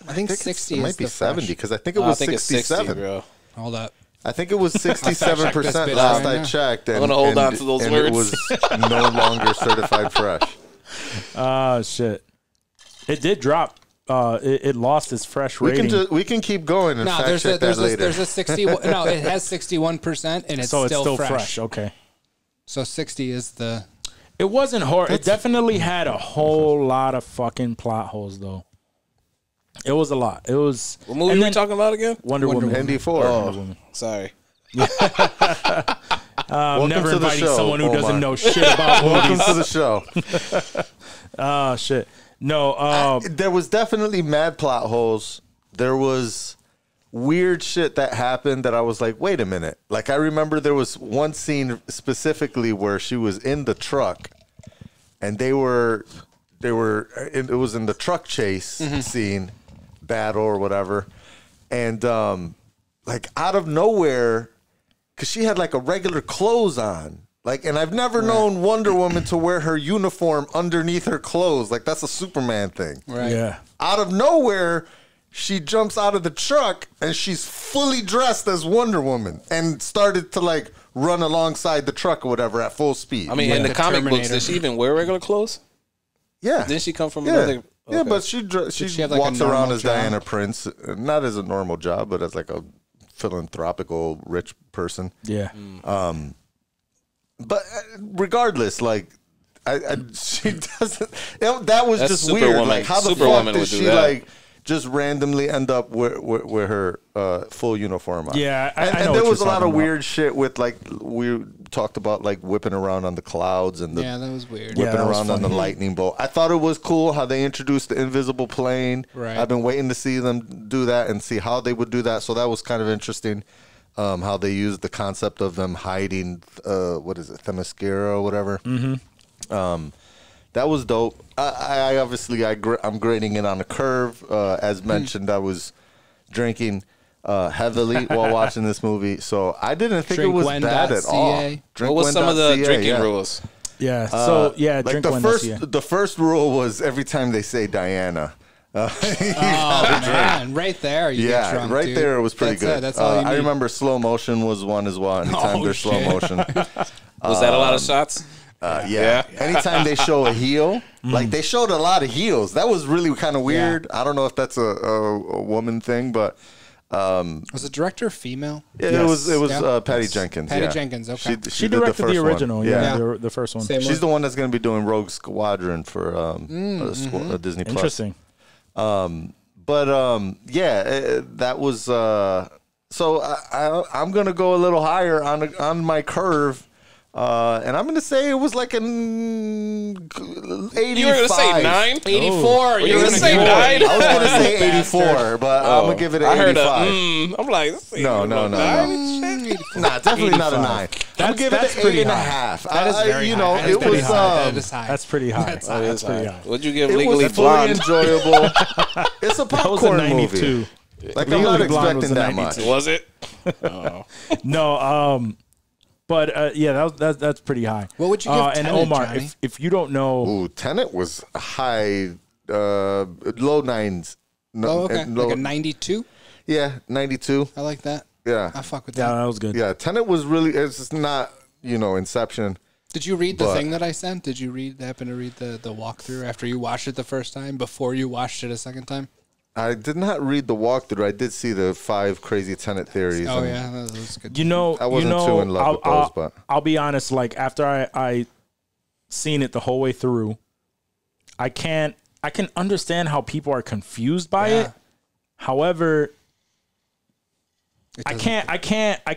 I think 60 It is might be the 70 fresh. because I think it I was think it's 67. 60, bro. Hold up. I think it was 67% Check this bitch last right I now. checked. And, I'm gonna hold and- on to those and words. it was no longer certified fresh. Shit. It did drop. It lost its fresh rating. We can keep going and No, fact check that there's later. a 61. No, it has 61% and it's so it's still fresh. fresh. Okay. So 60 is the. It wasn't horrible. It definitely had a whole lot of fucking plot holes, though. It was a lot. It was. What movie and are we then talking about again? Wonder Woman. ND4. Oh, sorry. Welcome never to the inviting show, someone who doesn't Omar. know shit about Welcome movies. to the show. Oh shit. No. There was definitely mad plot holes. There was weird shit that happened that I was like, wait a minute. Like, I remember there was one scene specifically where she was in the truck and it was in the truck chase scene, battle or whatever. And, like, out of nowhere, because she had like a regular clothes on. Like, and I've never known Wonder Woman to wear her uniform underneath her clothes. Like, that's a Superman thing. Right. Yeah. Out of nowhere, she jumps out of the truck and she's fully dressed as Wonder Woman and started to like run alongside the truck or whatever at full speed. I mean, in the The comic books, Terminator. did she even wear regular clothes? yeah. Didn't she come from Yeah. another? Yeah, Okay. but she she have, like, a walks around normal as job? Diana Prince, not as a normal job, but as like a philanthropical rich person. Yeah. But regardless, like, she doesn't. That was That's just Superwoman. weird. Like, how the Superwoman fuck would did do she that. like just randomly end up with her full uniform on? Yeah, I and know there what was a you're lot talking of about. weird shit with like we talked about like whipping around on the clouds and the Yeah, that was weird. Yeah, whipping that was around on the funny. lightning bolt. I thought it was cool how they introduced the invisible plane. Right. I've been waiting to see them do that and see how they would do that. So that was kind of interesting. How they used the concept of them hiding, what is it, Themyscira or whatever. Mm-hmm. That was dope. I obviously I'm grading it on a curve. As mentioned, I was drinking heavily while watching this movie, so I didn't think it was bad at all. Drinkwen.ca. What was some of the Drinkwen.ca, drinking yeah. rules? Yeah. So yeah, Like drink the one. the first rule was every time they say Diana. Oh man, right there, you get drunk, right dude. there it was pretty That's good. It. That's all you need. I remember slow motion was one as well. Anytime Oh, there's slow shit. motion, Was that a lot of shots? yeah. Anytime they show a heel, like they showed a lot of heels. That was really kind of weird. I don't know if that's a woman thing, but Was the director female? it was Yeah. Patty Jenkins. Patty yeah. Jenkins, okay. She did directed the first original. one. Yeah, Yeah. the first one. Same She's the one that's going to be doing Rogue Squadron for Disney Plus. Interesting. But yeah, that was so I'm gonna go a little higher on my curve, and I'm gonna say it was like an 85. You were gonna say 9? 84. You were gonna say 9? I was gonna say 84, but I'm gonna give it an I heard 85. I'm like, this ain't No. 9 and shit. Nah, definitely not a 9. I'm gonna give it That's an pretty 8.5. That is very you high. know, That is it pretty was high. That is high. That's pretty high. That's That's pretty high. What'd you give it Legally was fully Blonde? enjoyable. It's a That was a popcorn 92. movie. Like I'm not Legally Blonde was expecting a that 92. much. Was it? No, but yeah, that's pretty high. What would you give And Tenet, Omar, Johnny? if you don't know, Ooh, Tenet was high, low 9s. No, Oh, okay. low- Like a 92? yeah, 92. I like that. Yeah, I fuck with yeah, that. that was good. yeah. Tenet was really. It's just not, Inception. Did you read the But- thing that I sent? Did you happen to read the walkthrough after you watched it the first time, before you watched it a second time? I did not read the walkthrough. I did see the 5 crazy Tenet theories. Oh, and yeah. That was good. You know, I wasn't too in love with those, but I'll be honest. Like after I seen it the whole way through, I can understand how people are confused by Yeah. it. However, It I doesn't-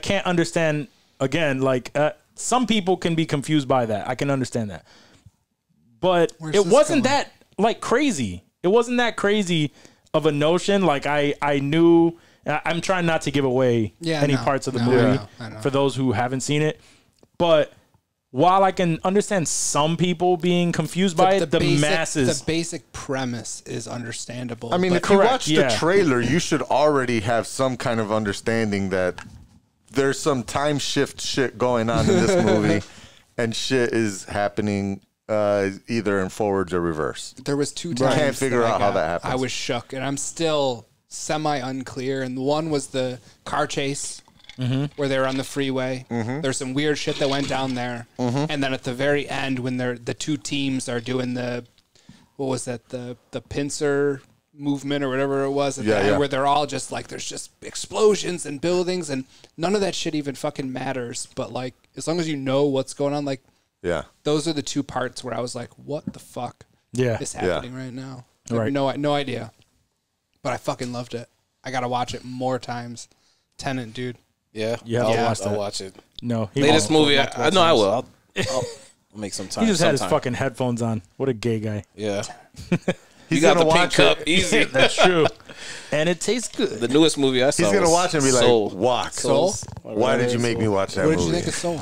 can't understand again. Like some people can be confused by that. I can understand that, but Where's it this wasn't going? that like crazy. It wasn't that crazy of a notion. Like I knew. I'm trying not to give away any no, parts of the no, movie I know. for those who haven't seen it, but. While I can understand some people being confused by it, the masses. The basic premise is understandable. I mean, but if you correct, watch yeah. the trailer, you should already have some kind of understanding that there's some time shift shit going on in this movie, and shit is happening either in forwards or reverse. there was 2 times. Can't figure I out how got- that happens. I was shook, and I'm still semi unclear. And the one was the car chase. Where they were on the freeway. There's some weird shit that went down there. And then at the very end, when the 2 teams are doing the pincer movement or whatever it was at the end, where they're all just like, there's just explosions and buildings, and none of that shit even fucking matters. But like, as long as you know what's going on, like, Yeah. those are the 2 parts where I was like, what the fuck Yeah. is happening right now? I Right. have no idea. But I fucking loved it. I gotta watch it more times. Tenet, dude. Yeah, You have to watch that. I'll watch it. No, Latest movie. I know I will. I'll make some time. He just had his sometime. fucking headphones on. What a gay guy. Yeah. He's You got gonna the pink watch cup. it. Easy. That's true. And it tastes good. The newest movie I saw. He's gonna was watch it and be like, Soul. "Walk." Soul? Why did you make me watch that What did movie? you think of Soul?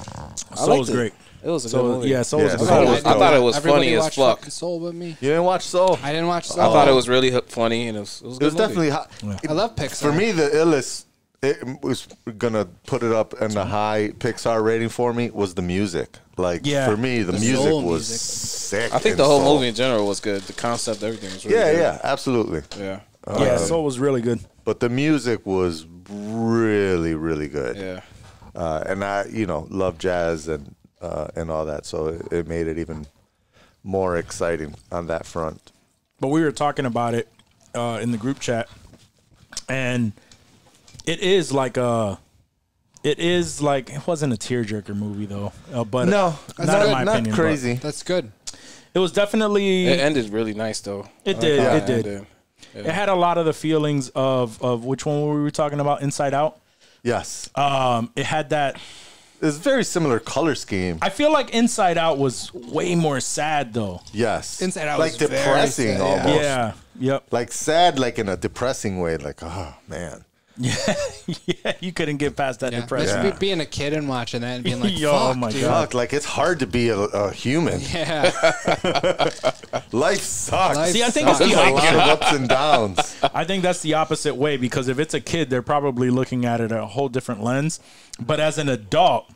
Soul was great. It was a good So movie. yeah, Soul was Yeah, a good Soul movie. was I thought it was Everybody funny as watched fuck. fucking Soul but me. You didn't watch Soul? I didn't watch Soul. I thought it was really funny and it was a It was good movie. definitely hot. I love Pixar. For me, the illest. It was gonna put it up in the high Pixar rating for me was the music. Like Yeah. for me, the music soul was music. sick. I think in the whole Soul. movie in general was good. The concept, everything was really Yeah, good. yeah, absolutely. Yeah. Yeah, Soul was really good. But the music was really, really good. Yeah. And I, love jazz and all that, so it made it even more exciting on that front. But we were talking about it in the group chat, and it wasn't a tearjerker movie though, but No, not in my opinion. but crazy. That's good. It was definitely It ended really nice though. It I did, like how it did. ended. It had a lot of the feelings of which one were we talking about? Inside Out. Yes, It had that. it's very similar color scheme. I feel like Inside Out was way more sad though. Yes, Inside Out like was very depressing sad, almost. Yeah. Yep. Like sad, like in a depressing way. Like, oh man. Yeah. You couldn't get past that Yeah. depression. Imagine being a kid and watching that and being like, Yo, fuck, oh my dude. God. Fuck, like it's hard to be a human. Yeah. Life sucks. Life See, I think sucks. it's There's the a lot of ups and downs. I think that's the opposite way because if it's a kid, they're probably looking at it a whole different lens. But as an adult,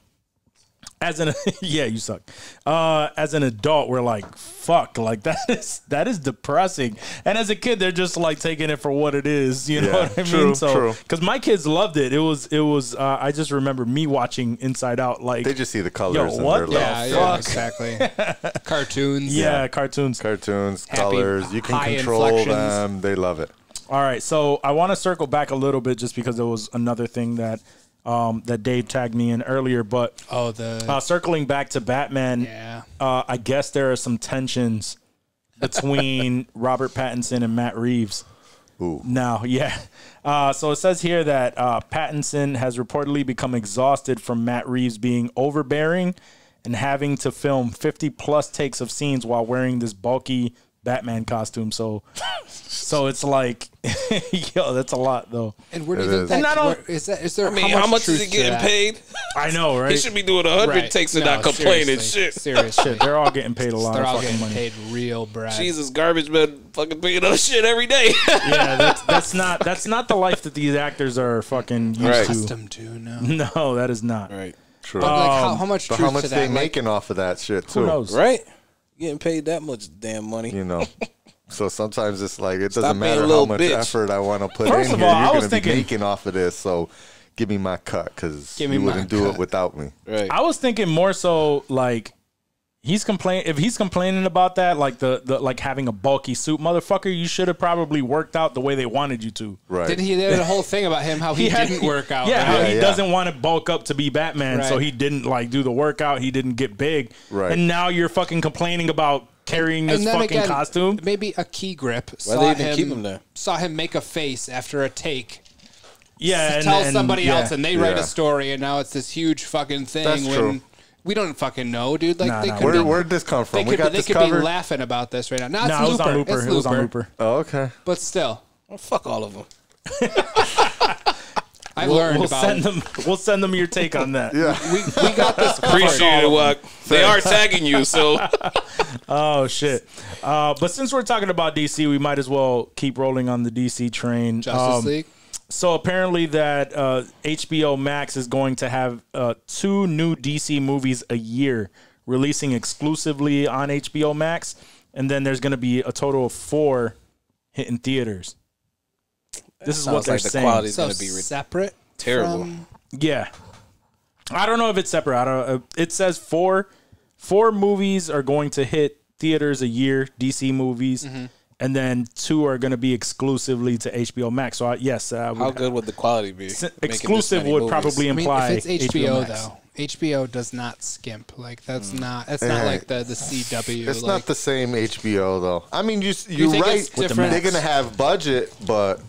yeah, you suck. As an adult, we're like, fuck, like that is depressing. And as a kid, they're just like taking it for what it is. You know Yeah, what I true, mean? So, true. because my kids loved it. It was. I just remember me watching Inside Out. Like, They just see the colors Yo, and what they're the like, Yeah, fuck? exactly. Cartoons. yeah, cartoons. cartoons, Happy, colors. You can high control inflections. them. They love it. All right, so I want to circle back a little bit just because there was another thing that that Dave tagged me in earlier, but Oh, the circling back to Batman, yeah. I guess there are some tensions between Robert Pattinson and Matt Reeves. Ooh. Now, yeah. So it says here that Pattinson has reportedly become exhausted from Matt Reeves being overbearing and having to film 50 plus takes of scenes while wearing this bulky Batman costume. So it's like, yo, that's a lot though. And where do you It think is. that, And not only- is that? Is there? I mean, how much is he truth to getting that? paid? I know, right? He should be doing 100 Right. takes and No, not complaining. seriously, Shit. Seriously, Shit, they're all getting paid a lot they're of all fucking getting money. paid real bread. Jesus, garbage man fucking picking up shit every day. Yeah, that's not the life that these actors are fucking used Right. to. Custom to no. No, that is not. right. True. But like, how much but truth how much to they that? making off of that shit too? Who knows? Right? Getting paid that much damn money. You know. So sometimes it's like it Stop doesn't being a matter little how much bitch. effort I want to put First in of here. all, I You're was going to be thinking- making off of this, so give me my cut because Give me you my wouldn't do cut. it without me. Right. I was thinking more so like if he's complaining about that, like the like having a bulky suit, motherfucker, you should have probably worked out the way they wanted you to. Right. Didn't he? They had a whole thing about him how he had- didn't work out. Yeah, how right? he yeah. doesn't want to bulk up to be Batman, so Right. he didn't like do the workout. He didn't get big. Right. And now you're fucking complaining about carrying this And then fucking again, costume. maybe a key grip. Why they even keep him there? Saw him make a face after a take. Yeah, Tell somebody yeah. else, and they write Yeah. a story, and now it's this huge fucking thing. That's when true. we don't fucking know, dude. Like Nah, they nah, could be, Where'd this come they from? We could, got they this could covered. be laughing about this right now. No, it's No, it was on Looper. Looper. It's It was on Looper. Looper. Oh, okay. But still, Oh, fuck all of them. I've learned about. We'll send them your take on that. Yeah. We got this covered. Appreciate it, Wack. They are tagging you, so Oh shit! But since we're talking about DC, we might as well keep rolling on the DC train. Justice League. So apparently that HBO Max is going to have 2 new DC movies a year releasing exclusively on HBO Max, and then there's going to be a total of 4 hitting theaters. This is what sounds they're like the saying. quality's So gonna be separate. terrible. from- Yeah, I don't know if it's separate. I don't. It says 4 movies are going to hit theaters a year, DC movies, and then 2 are going to be exclusively to HBO Max. So yes, How good would the quality be? making this exclusive many would movies? probably I mean, imply if it's HBO Max. though, HBO does not skimp. Like that's not. It's not like the CW. It's like, not the same HBO though. I mean, you're think right. it's different? They're gonna have budget, but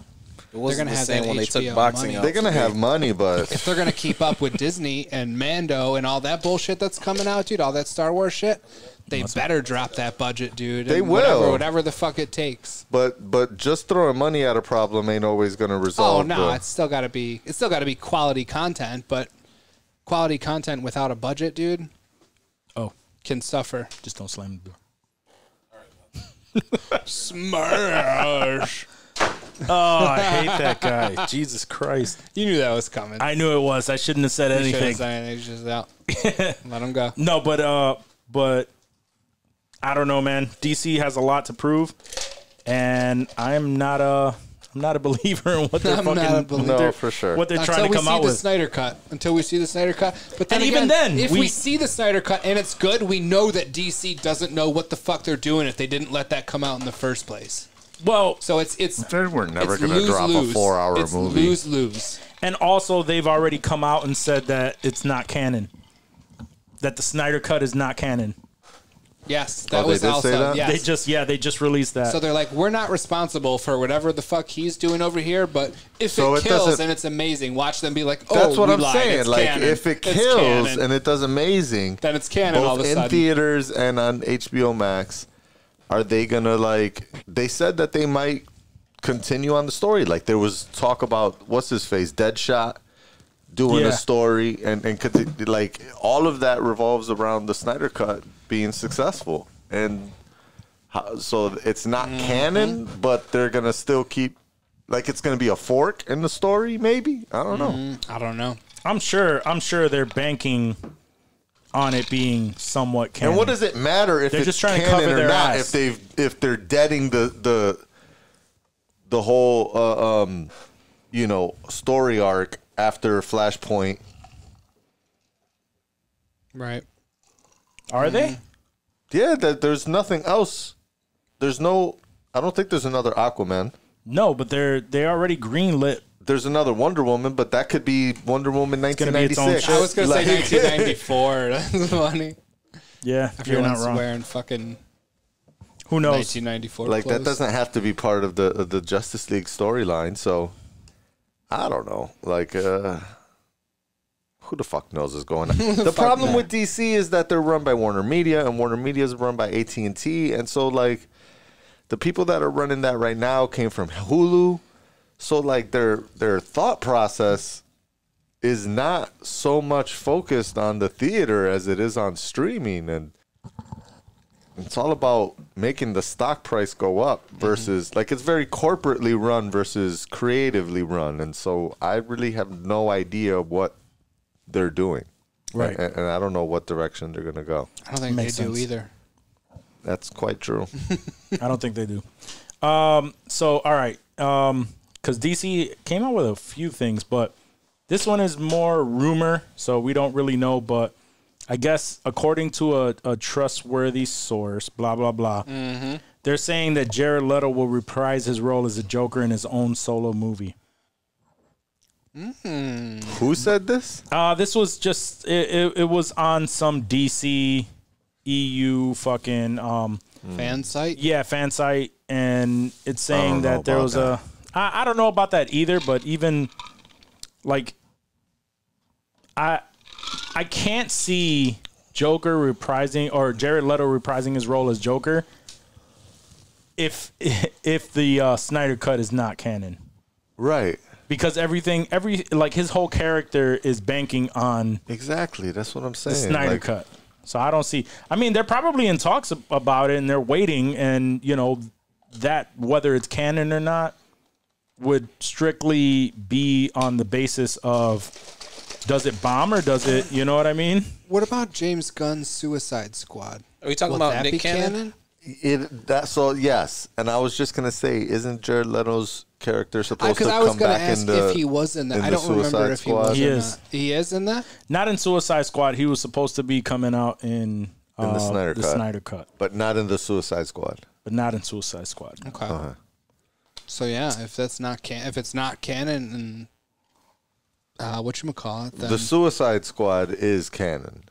It wasn't gonna the have same that when they took HBO boxing money. out. They're gonna have money, but If they're gonna keep up with Disney and Mando and all that bullshit that's coming out, dude, all that Star Wars shit, they better drop that budget, dude. They and will. whatever the fuck it takes. but just throwing money at a problem ain't always gonna Oh resolve. no, it's still gotta be quality content, but quality content without a budget, dude, Oh, can suffer. just don't slam the door. Smash. Oh, I hate that guy. Jesus Christ. You knew that was coming. I knew it was. I shouldn't have said You shouldn't anything. say anything. He's just out. Let him go. No, but I don't know, man. DC has a lot to prove, and I'm not a believer in what they're I'm not a fucking believer. No, for sure. what they're Until trying to come out we see the with. Snyder Cut. Until we see the Snyder Cut. But then And even again, then, if we we see the Snyder Cut and it's good, we know that DC doesn't know what the fuck they're doing if they didn't let that come out in the first place. Well, So it's They were never it's gonna drop a lose-lose. 4-hour It's movie. lose-lose. and also they've already come out and said that it's not canon. That the Snyder Cut is not canon. Yes, that they was did say also that? yes. They just released that. So they're like, we're not responsible for whatever the fuck he's doing over here, but if So it it kills doesn't- and it's amazing, watch them be like, oh, That's what we I'm lied. saying. It's Like, canon. if it It's kills canon. and it does amazing, then it's canon all of both a in sudden. theaters and on HBO Max, are they gonna like? They said that they might continue on the story. Like there was talk about what's his face, Deadshot, doing Yeah. a story, and like all of that revolves around the Snyder Cut being successful, and so it's not canon, but they're gonna still keep. Like it's gonna be a fork in the story, maybe. I don't know. I don't know. I'm sure they're banking on it being somewhat canon. And what does it matter if They're it's just trying to canon cover or their not? ass. If they're deading the whole story arc after Flashpoint. Right. Are they? Yeah, there's nothing else. There's no. I don't think there's another Aquaman. No, but they already greenlit. There's another Wonder Woman, but that could be Wonder Woman gonna be its own 1996. shit. I was going to say Like- 1994. That's funny. Yeah, you're not Everyone's wrong. wearing fucking Who knows? 1994 Like clothes. that doesn't have to be part of the Justice League storyline. So I don't know. Like who the fuck knows what's going on? The problem with DC is that they're run by Warner Media, and Warner Media is run by AT&T, and so like the people that are running that right now came from Hulu. So like their thought process is not so much focused on the theater as it is on streaming, and it's all about making the stock price go up versus like it's very corporately run versus creatively run, and so I really have no idea what they're doing, Right. And I don't know what direction they're gonna go. I don't think Makes they do sense. either. That's quite true. I don't think they do. So all right, because DC came out with a few things, but this one is more rumor, so we don't really know. But I guess according to a trustworthy source, blah blah blah, they're saying that Jared Leto will reprise his role as a Joker in his own solo movie. Who said this? This was just it was on some DC EU fucking Fan site? yeah, fan site, and it's I don't saying know that there about was that. I don't know about that either, but even like I can't see Joker reprising or Jared Leto reprising his role as Joker if the Snyder Cut is not canon. Right. Because like his whole character is banking on Exactly. That's what I'm saying. the Snyder Like, Cut. So I don't see. I mean, they're probably in talks about it, and they're waiting. And that whether it's canon or not would strictly be on the basis of does it bomb or does it? You know what I mean? What about James Gunn's Suicide Squad? Are we talking Will about that Nick be Cannon? So yes, and I was just gonna say, isn't Jared Leto's character supposed to Because I was come going to back ask in the? if he was in that. in I the don't remember Suicide if he Squad? was He or is. not. He is in that? Not in Suicide Squad. He was supposed to be coming out in the Snyder Cut. Snyder Cut, But not in the Suicide Squad. but not in Suicide Squad. Okay. So yeah, if that's not if it's not canon, and whatchamacallit, then The Suicide Squad is canon.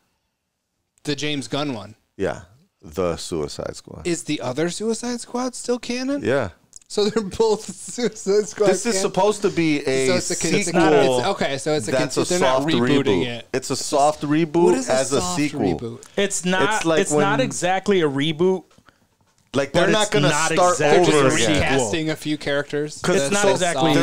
the James Gunn one. Yeah, the Suicide Squad. Is the other Suicide Squad still canon? Yeah, So they're both Suicide Squad. This is supposed to be a sequel. Okay, so it's a That's a they're not soft rebooting reboot. it. It's a soft reboot What is as a soft sequel. reboot? It's not. It's like it's not when- exactly a reboot. Like they're But not it's going to not start exactly over a again. sequel. Casting a few characters. It's not exactly-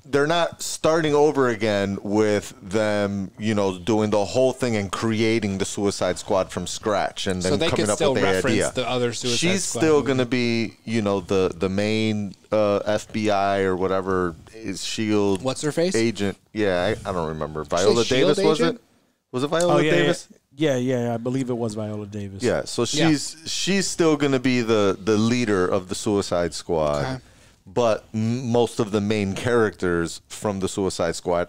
They're not starting over again with them, doing the whole thing and creating the Suicide Squad from scratch and then So they coming could up still with the reference idea. the other Suicide She's Squad still movie. going to be, the main FBI or whatever is Shield. What's her face? Agent? Yeah, I don't remember. Viola Shield Davis was agent? it? Was it Viola Oh yeah, Davis? yeah. I believe it was Viola Davis. Yeah, so she's still going to be the leader of the Suicide Squad. Okay. But most of the main characters from the Suicide Squad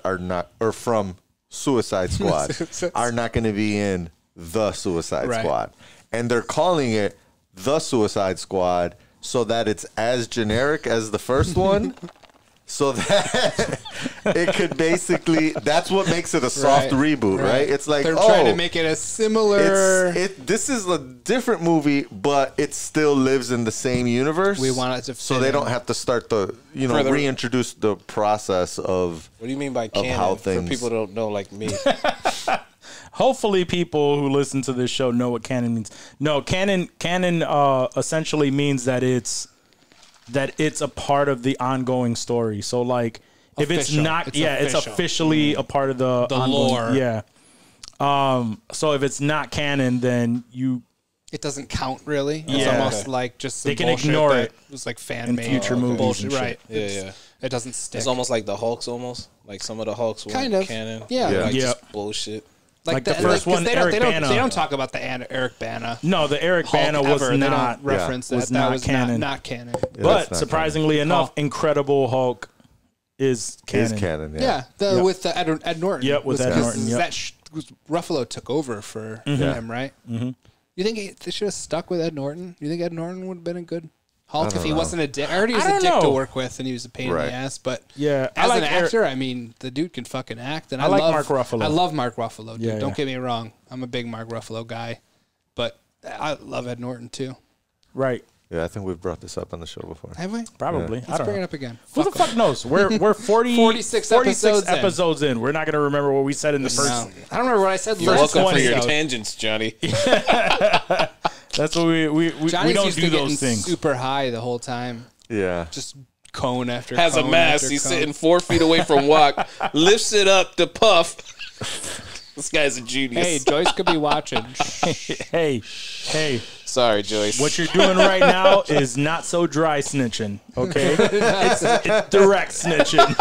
from Suicide Squad are not going to be in the Suicide Right. Squad. And they're calling it the Suicide Squad so that it's as generic as the first one. So that it could basically, that's what makes it a soft reboot, right? It's like, they're trying to make it a similar. This is a different movie, but it still lives in the same universe. We want it to so fit they in. don't have to start reintroduce the process of. What do you mean by canon? how For things- people who don't know, like me. Hopefully, people who listen to this show know what canon means. No, canon essentially means that it's a part of the ongoing story. So, like, if it's Official. not, It's it's official. officially a part of the ongoing, lore. Yeah. So if it's not canon, then It doesn't count really. It's Yeah. almost like just some They can bullshit ignore that it was like fan in made future movies bullshit, and shit. right? Yeah, yeah. It doesn't stick. It's almost like the Hulks, almost like some of the Hulks weren't Kind of. canon. Yeah. They're like Yeah. just bullshit. like the first one, they Eric don't, Bana. They don't talk about the Eric Bana. no, the Eric Hulk Bana was ever. They not. don't reference that. was That not was canon. not canon. Yeah, that's But not surprisingly enough, Incredible Hulk is canon. Is canon, Yeah, Yep. with the Ed Norton. Yep, with Was- Ed 'cause Norton, yep. That Ruffalo took over for him, right? Mm-hmm. You think they should have stuck with Ed Norton? You think Ed Norton would have been a good Hulk if he wasn't a dick? I heard he was I a don't dick to know. work with, and he was a pain in Right. the ass. But Yeah, I as like an actor, I mean, the dude can fucking act. And I like love Mark Ruffalo. I love Mark Ruffalo, dude. Yeah, Don't yeah. get me wrong. I'm a big Mark Ruffalo guy, but I love Ed Norton too. Right. Yeah, I think we've brought this up on the show before. Have we? Probably. I Let's don't bring know. it up again. Who the fuck knows? We're 46 episodes in. We're not going to remember what we said in the first. No. I don't remember what I said. You're last welcome for your episode. tangents, Johnny. That's what we Johnny's don't used do to getting those things. super high the whole time, Yeah. just cone after Has a cone mask. after He's cone. sitting 4 feet away from Walk. Lifts it up to puff. This guy's a genius. Hey, Joyce could be watching. Hey, Sorry, Joyce. what you're doing right now is not so dry snitching, okay? It's direct snitching.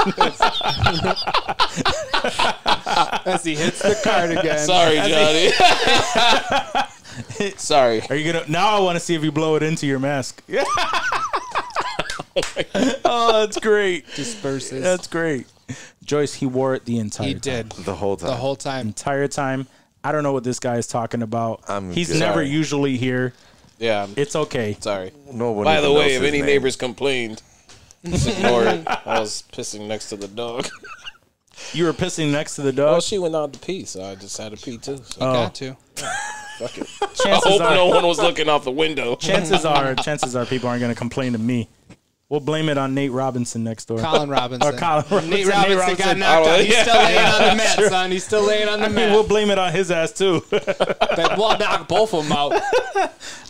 As he hits the card again. Sorry, Johnny. Sorry. Are you gonna? Now I want to see if you blow it into your mask. Oh, that's great. Disperses. That's great. Joyce, he wore it the entire He time. did. The whole time. The whole time. Entire time. I don't know what this guy is talking about. He's good. never Sorry. usually here. Yeah, I'm It's okay. sorry. No one By the even way, knows if his any name. neighbors complained, just ignore it. I was pissing next to the dog. You were pissing next to the Well, dog. she went out to pee, so I just had to pee too. So Got to. fuck it. I Chances hope are, no one was looking out the window. chances are people aren't going to complain to me. We'll blame it on Nate Robinson next door. Colin Robinson. Or Colin Robinson. Nate Robinson got knocked out. He's still laying on the mat, son. He's still laying on the I mean, mat. we'll blame it on his ass too. We'll knock both of them out.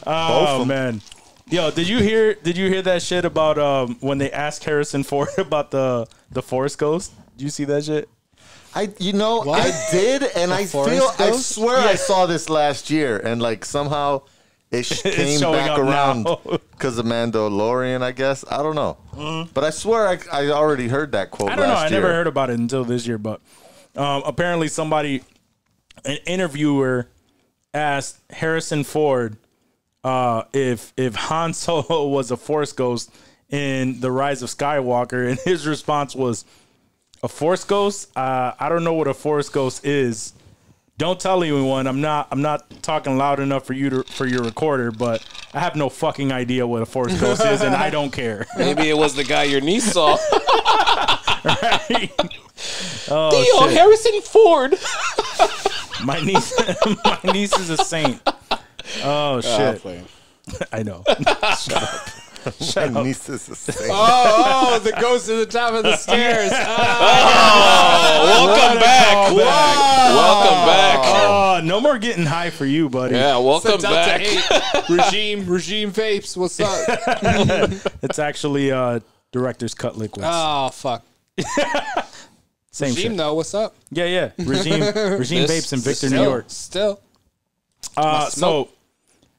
Oh man, yo, did you hear that shit about when they asked Harrison Ford about the Force Ghost? Did you see that shit? I did, and I Forest Ghost? swear I saw this last year, and like somehow it came showing back up around now. because of Mandalorian, I guess. I don't know, but I swear I already heard that quote. I don't know. last I never year. heard about it until this year, but apparently an interviewer asked Harrison Ford if Han Solo was a Force Ghost in The Rise of Skywalker, and his response was, "A Force Ghost? I don't know what a Force Ghost is. Don't tell anyone. I'm not talking loud enough for your recorder, but I have no fucking idea what a Force Ghost is, and I don't care." Maybe it was the guy your niece saw. Right? Oh, Theo shit. Harrison Ford. My niece is a saint. Oh shit! Playing. I know. Shut up. My niece is the same. Oh, the ghost at the top of the stairs. Welcome back. Welcome back. Oh, no more getting high for you, buddy. Yeah, welcome Delta back. 8. Regime vapes. What's up? It's actually director's cut liquids. Oh, fuck. Same Regime, shit. though. What's up? Yeah. Regime vapes in Victor, New York. Still. So,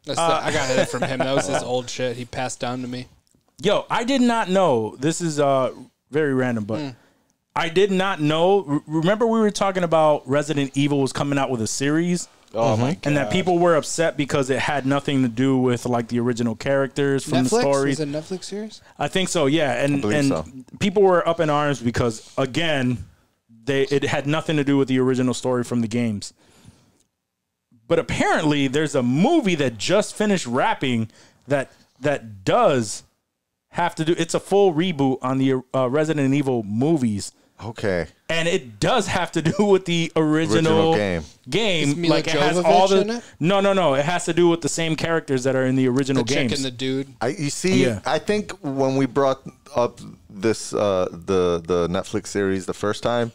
I got it from him. That was his old shit he passed down to me. yo, I did not know. This is very random, but I did not know. Remember, we were talking about Resident Evil was coming out with a series. Oh my god! And that people were upset because it had nothing to do with like the original characters from Netflix? the stories. Is it a Netflix series? I think so, yeah. And so. people were up in arms because again, it had nothing to do with the original story from the games. But apparently, there's a movie that just finished wrapping that does have to do. It's a full reboot on the Resident Evil movies. Okay. And it does have to do with the original game. Is Mila Like it has all Jovovich in the it? No. It has to do with the same characters that are in the original The chick games. and the dude. You see, Yeah. I think when we brought up this the Netflix series the first time,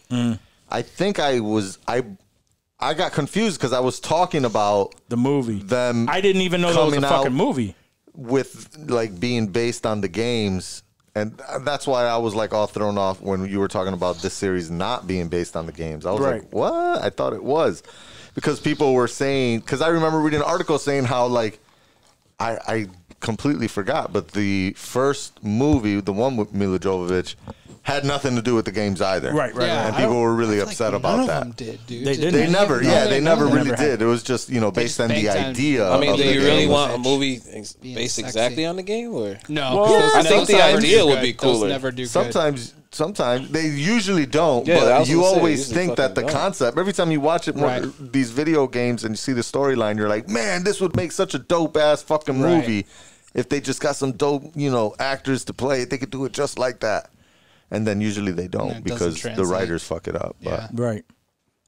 I think I got confused because I was talking about The movie. them. I didn't even know that was a coming fucking out movie. with like being based on the games. And that's why I was like all thrown off when you were talking about this series not being based on the games. I was Right. like, what? I thought it was. Because people were saying, because I remember reading an article saying how like, I completely forgot, but the first movie, the one with Mila Jovovich, had nothing to do with the games either. Right. And people were really upset None about of that. them did, dude. They didn't. They never, they never really Never did. It was just, based on the banked on- idea. I mean, of do the you really games. want a movie Being based sexy. exactly on the game, or No, Well, those- I think those the never idea do would good. be Those cooler. never do good. Sometimes they usually don't, Yeah, I but was you gonna say, always usually think that the fucking don't. concept, every time you watch it, Right. these video games and you see the storyline, you're like, man, this would make such a dope ass fucking Right. movie if they just got some dope, actors to play it. They could do it just like that. And then usually they And don't it doesn't because the translate. writers fuck it up. Yeah. Right.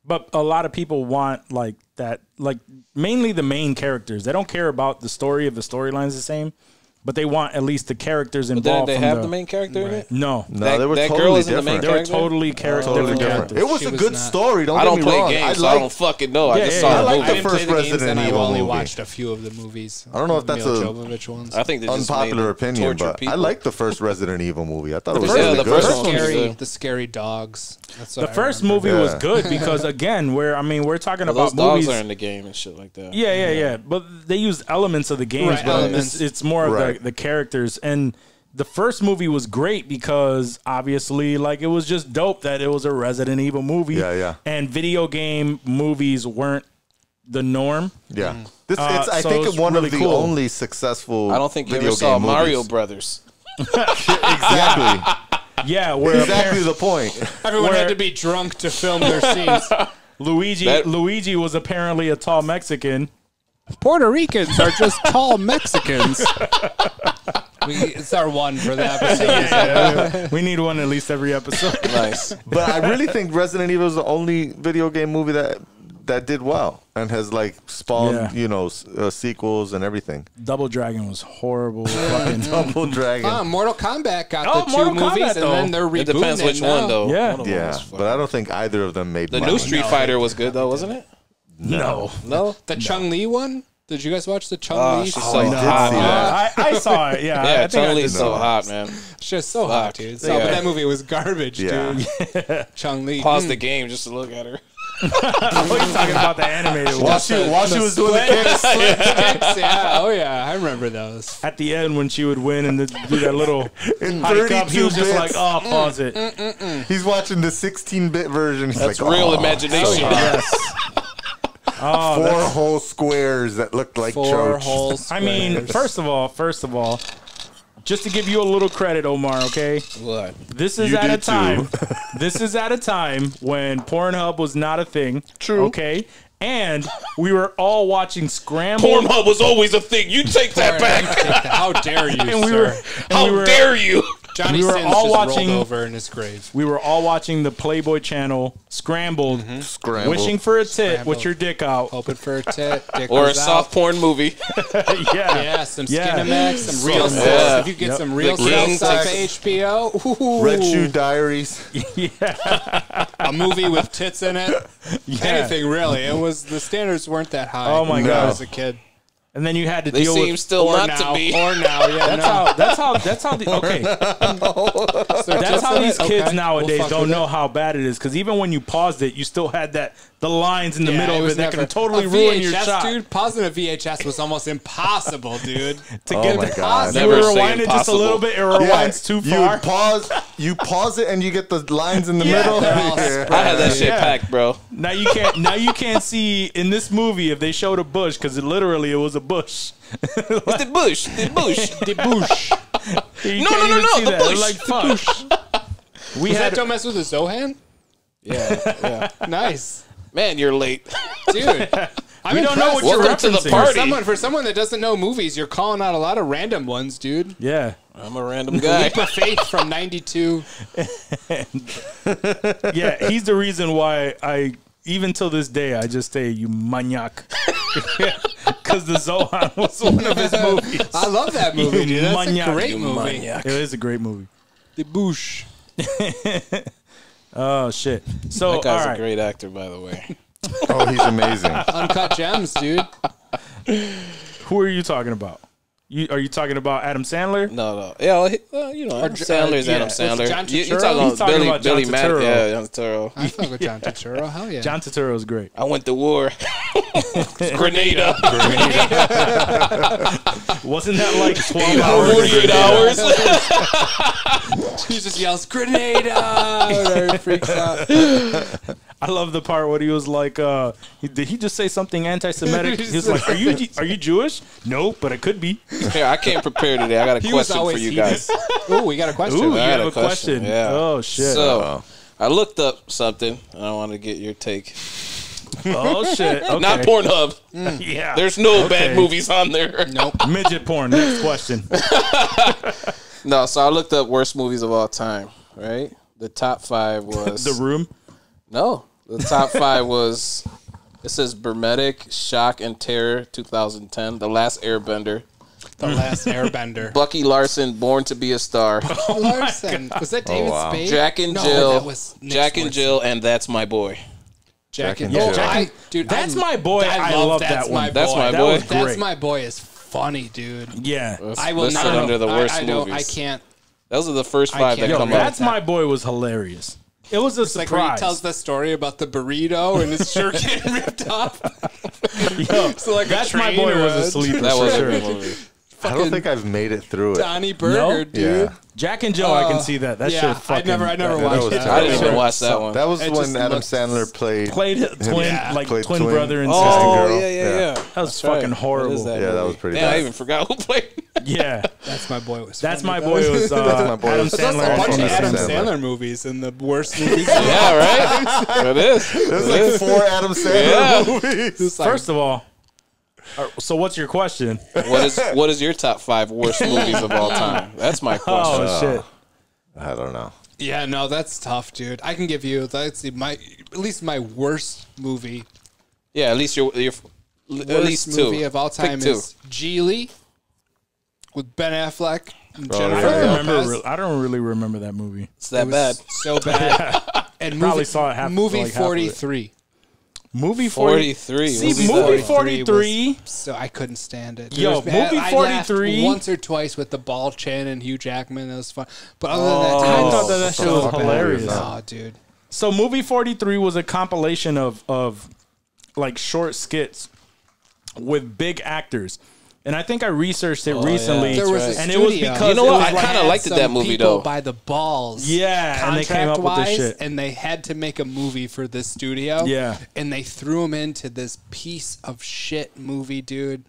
But a lot of people want like that, like mainly the main characters. They don't care about the story if the storyline's the same, but they want at least the characters but involved. then they from have the main character in it? No. No, they were that totally girl isn't the main different. They were character? totally Totally different. characters. It was She a was good not. story. Don't I get don't me play wrong. games, so I don't fucking know. I Yeah, just yeah, saw yeah. the I like movie. I didn't the play first the games, Resident and I've Evil only movie. watched a few of the movies. I don't know if that's Mila a Jovovich ones. I think they just unpopular made opinion, torture but people. I like the first Resident Evil movie. I thought it was first- really yeah, the good. first one was good. The scary dogs. That's what The I first remember. movie was Yeah. good because again, we're talking Well, about those dogs movies. are in the game and shit like that. Yeah. But they use elements of the games, Right, but elements. it's more of Right. the characters. And the first movie was great because obviously, like, it was just dope that it was a Resident Evil movie. Yeah. And video game movies weren't the norm. Yeah. I so think it's one really of the cool. only successful I don't think you video ever saw game Mario movies. Brothers. Exactly. Yeah, where Exactly the point. Everyone Where- had to be drunk to film their scenes. Luigi was apparently a tall Mexican. Puerto Ricans are just tall Mexicans. It's our one for the episode. We need one at least every episode. Nice. But I really think Resident Evil is the only video game movie that did well and has like spawned, sequels and everything. Double Dragon was horrible. Fucking Double Dragon. Mortal Kombat got Oh, the two Mortal movies, Kombat, and then they're rebooting It depends which now. one, though. Yeah. One of them Yeah, was but fucking- I don't think either of them made The money. new Street Fighter was good, though, wasn't it? no. No? The Chung-Li one? Did you guys watch the Oh, Chung-Li? she's I so did hot, see man. that. I saw it. Yeah, Yeah, I think I Chun-Li did is so know. hot, man. She's so hot, dude. So, Yeah. but that movie was garbage, Yeah. dude. Chung-Li. Pause the game just to look at her. Oh, you're talking about the animated one. While she was doing the kicks. Kicks, yeah. Oh, yeah. I remember those. At the end, when she would win and do that little In hike up, he was 32 just like, bits. "Oh, pause it." He's watching the 16-bit version. He's That's like, real "Oh, imagination. Yes. Oh, four that's- whole squares that looked like Four church." holes. I mean, first of all, just to give you a little credit, Omar. Okay, What? this is You at a did too. time. This is at a time when Pornhub was not a thing. True. Okay, and we were all watching Scrambled. Pornhub was always a thing. You take that back. How dare you, And we sir? were, and How we were, dare you? Johnny We were Sins all just watching- rolled over in his grave. We were all watching the Playboy Channel, scrambled, Scrambled. wishing for a tit Scrambled. with your dick out. Hoping for a tit. Dick Or a was out. soft porn movie. Yeah, some Yeah. Skinamax, some real Yeah. sex. If you get some real The King sex off sex. HBO, ooh, Red Shoe Diaries. a movie with tits in it. Yeah. Anything really. It was the standards weren't that high. Oh, my when God. I was a kid. And then you had to They deal seem with. still Or not now, to be. or now, yeah. That's how the okay. That's how these kids Okay. nowadays We'll fuck don't with know it. how bad it is. Because even when you paused it, you still had the lines in the middle of it that can never- totally a ruin your VHS, shot. Dude, pausing a VHS was almost impossible, dude. To Oh get my the God. pause, Never you say rewind it just a impossible. little bit. It rewinds too You far. you pause it, and you get the lines in the Yeah, middle. they're all Yeah. I had that shit Yeah. packed, bro. Now you can't. Now you can't see in this movie if they showed a bush because it was a bush. It's the bush. The bush. The bush. You No, can't no, no, even no, see the that. bush. Like fuck. We Was had that Don't Mess with the Zohan? Yeah. Nice. Man, you're late. Dude. I'm We don't know what impressed. you're Welcome to the referencing. party. For someone that doesn't know movies, you're calling out a lot of random ones, dude. Yeah. I'm a random guy. Leap of Faith from 92. Yeah, he's the reason why I, even till this day, I just say you maniac. Because the Zohan was one of his movies. I love that movie, dude. That's Maniac. a great You movie. maniac. It is a great movie. The bush. Oh, shit. So, That guy's all a right. great actor, by the way. Oh, he's amazing. Uncut Gems, dude. Who are you talking about? Are you talking about Adam Sandler? No. Yeah, well, you know, Adam Sandler's yeah, Adam it's Sandler. John You Turturro? talking He's about talking Billy, about John Billy Matt? Turturro. Yeah, John Turturro. I fuck with John Turturro. Hell yeah. John Turturro is great. I went to war. Grenada. Wasn't that like 12 hours? 48 hours. He just yells, Grenada! Whatever, freaks out. I love the part where he was like, did he just say something anti-Semitic? He was like, are you Jewish? No, but it could be. Here, I came prepared today. I got a He was question for always you heated. guys. Ooh, we got a question. Ooh, you I had have a a question. question, yeah. Oh, shit. So, I looked up something, and I want to get your take. Oh, shit. Okay. Not Pornhub. Yeah. There's no Okay. bad movies on there. Nope. Midget porn. Next question. No, so I looked up worst movies of all time, right? The top 5 was... The Room. No. The top 5 was... It says Bermetic, Shock and Terror, 2010. The Last Airbender. The Last Airbender. Bucky Larson, Born to be a Star. Larson. Was that David wow. Spade? Jack and No, Jill. that was Nick Jack and Swartzen. Jill, and That's My Boy. Jack and Jill. Jill. Dude, That's My Boy. I love that one. That's My That Boy. was That's great. My Boy is funny, dude. Yeah. I will listed not under the worst I don't. movies. I can't. Those are the first 5 that can't. Yo, come up. That's My Boy was hilarious. It was a It's like when he surprise. tells the story about the burrito and his shirt getting ripped off. Yo, So like That's a My train Boy or was a a sleeper That for was a sure. good movie. I don't think I've made it through it. Donnie Burger, No? dude. Yeah. Jack and Jill, I can see that. That Yeah, shit fucking... I never that watched was that. I didn't even terrible. watch that one. That was It when just Adam looked- Sandler played. Played twin, Yeah. like Played twin twin. brother and Oh, sister. yeah. That was That's right. fucking horrible. What is that Yeah, that movie? was pretty Damn, I bad. even forgot who played. Yeah. That's My Boy was. That's funny, My though. Boy was My Boy Adam was- That's Sandler. a bunch and of Adam Sandler. Sandler movies and the worst movies. Yeah, right? It is. There's like 4 Adam Sandler movies. It's like, First of all, so what's your question? What is your top 5 worst movies of all time? That's my question. Oh, shit. I don't know. yeah, no, that's tough, dude. I can give you. Let's see, at least my worst movie. Yeah, at least you're at Worst least 2. movie of all time Pick 2. is Geely with Ben Affleck and Oh, Jennifer Lopez. I don't really remember that movie. It's that It bad. was so bad. And Probably saw it half- movie like half of it. 43. Movie 43. See, What's movie that? 43. So I couldn't stand it. Yo, There's- movie I 43 laughed once or twice with the ball chin and Hugh Jackman. It was fun. But other than that, I it thought that was shit was so bad. hilarious. No, dude. So movie 43 was a compilation of like short skits with big actors. And I think I researched it recently. yeah. There was right. a And studio. it was because You know it what? was I like- kinda liked Had that some movie, people though. by the balls. Yeah, and they came up with this contract-wise, shit. and they had to make a movie for this studio. Yeah. And they threw him into this piece of shit movie, dude.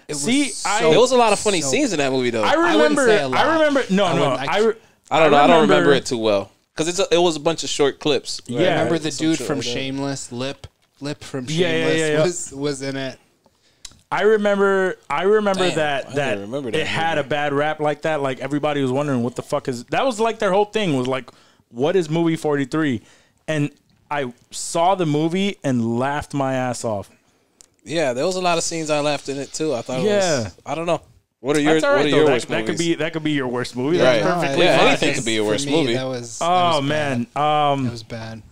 It See, was I- so, There was a lot of funny so- scenes in that movie, though. I wouldn't remember. say a lot. I remember. No, I no. wouldn't- I don't know. I don't remember it too well because it was a bunch of short clips. Right? Yeah. Remember the Some dude shit from like that. Shameless, Lip from Yeah, yeah, Shameless yeah, yeah. was in it. I remember Damn, that I didn't remember that it had a movie. bad rap like that. Like everybody was wondering what the fuck is that was like their whole thing was like, what is movie 43? And I saw the movie and laughed my ass off. Yeah, there was a lot of scenes I laughed in it too. I thought it Yeah. was. I don't know. What are your That's all right, What are though. your That, worst that could movies? be that could be your worst movie. Right. That's perfectly Yeah, fine. anything could be your worst For me, movie. That was. Oh man, That was bad.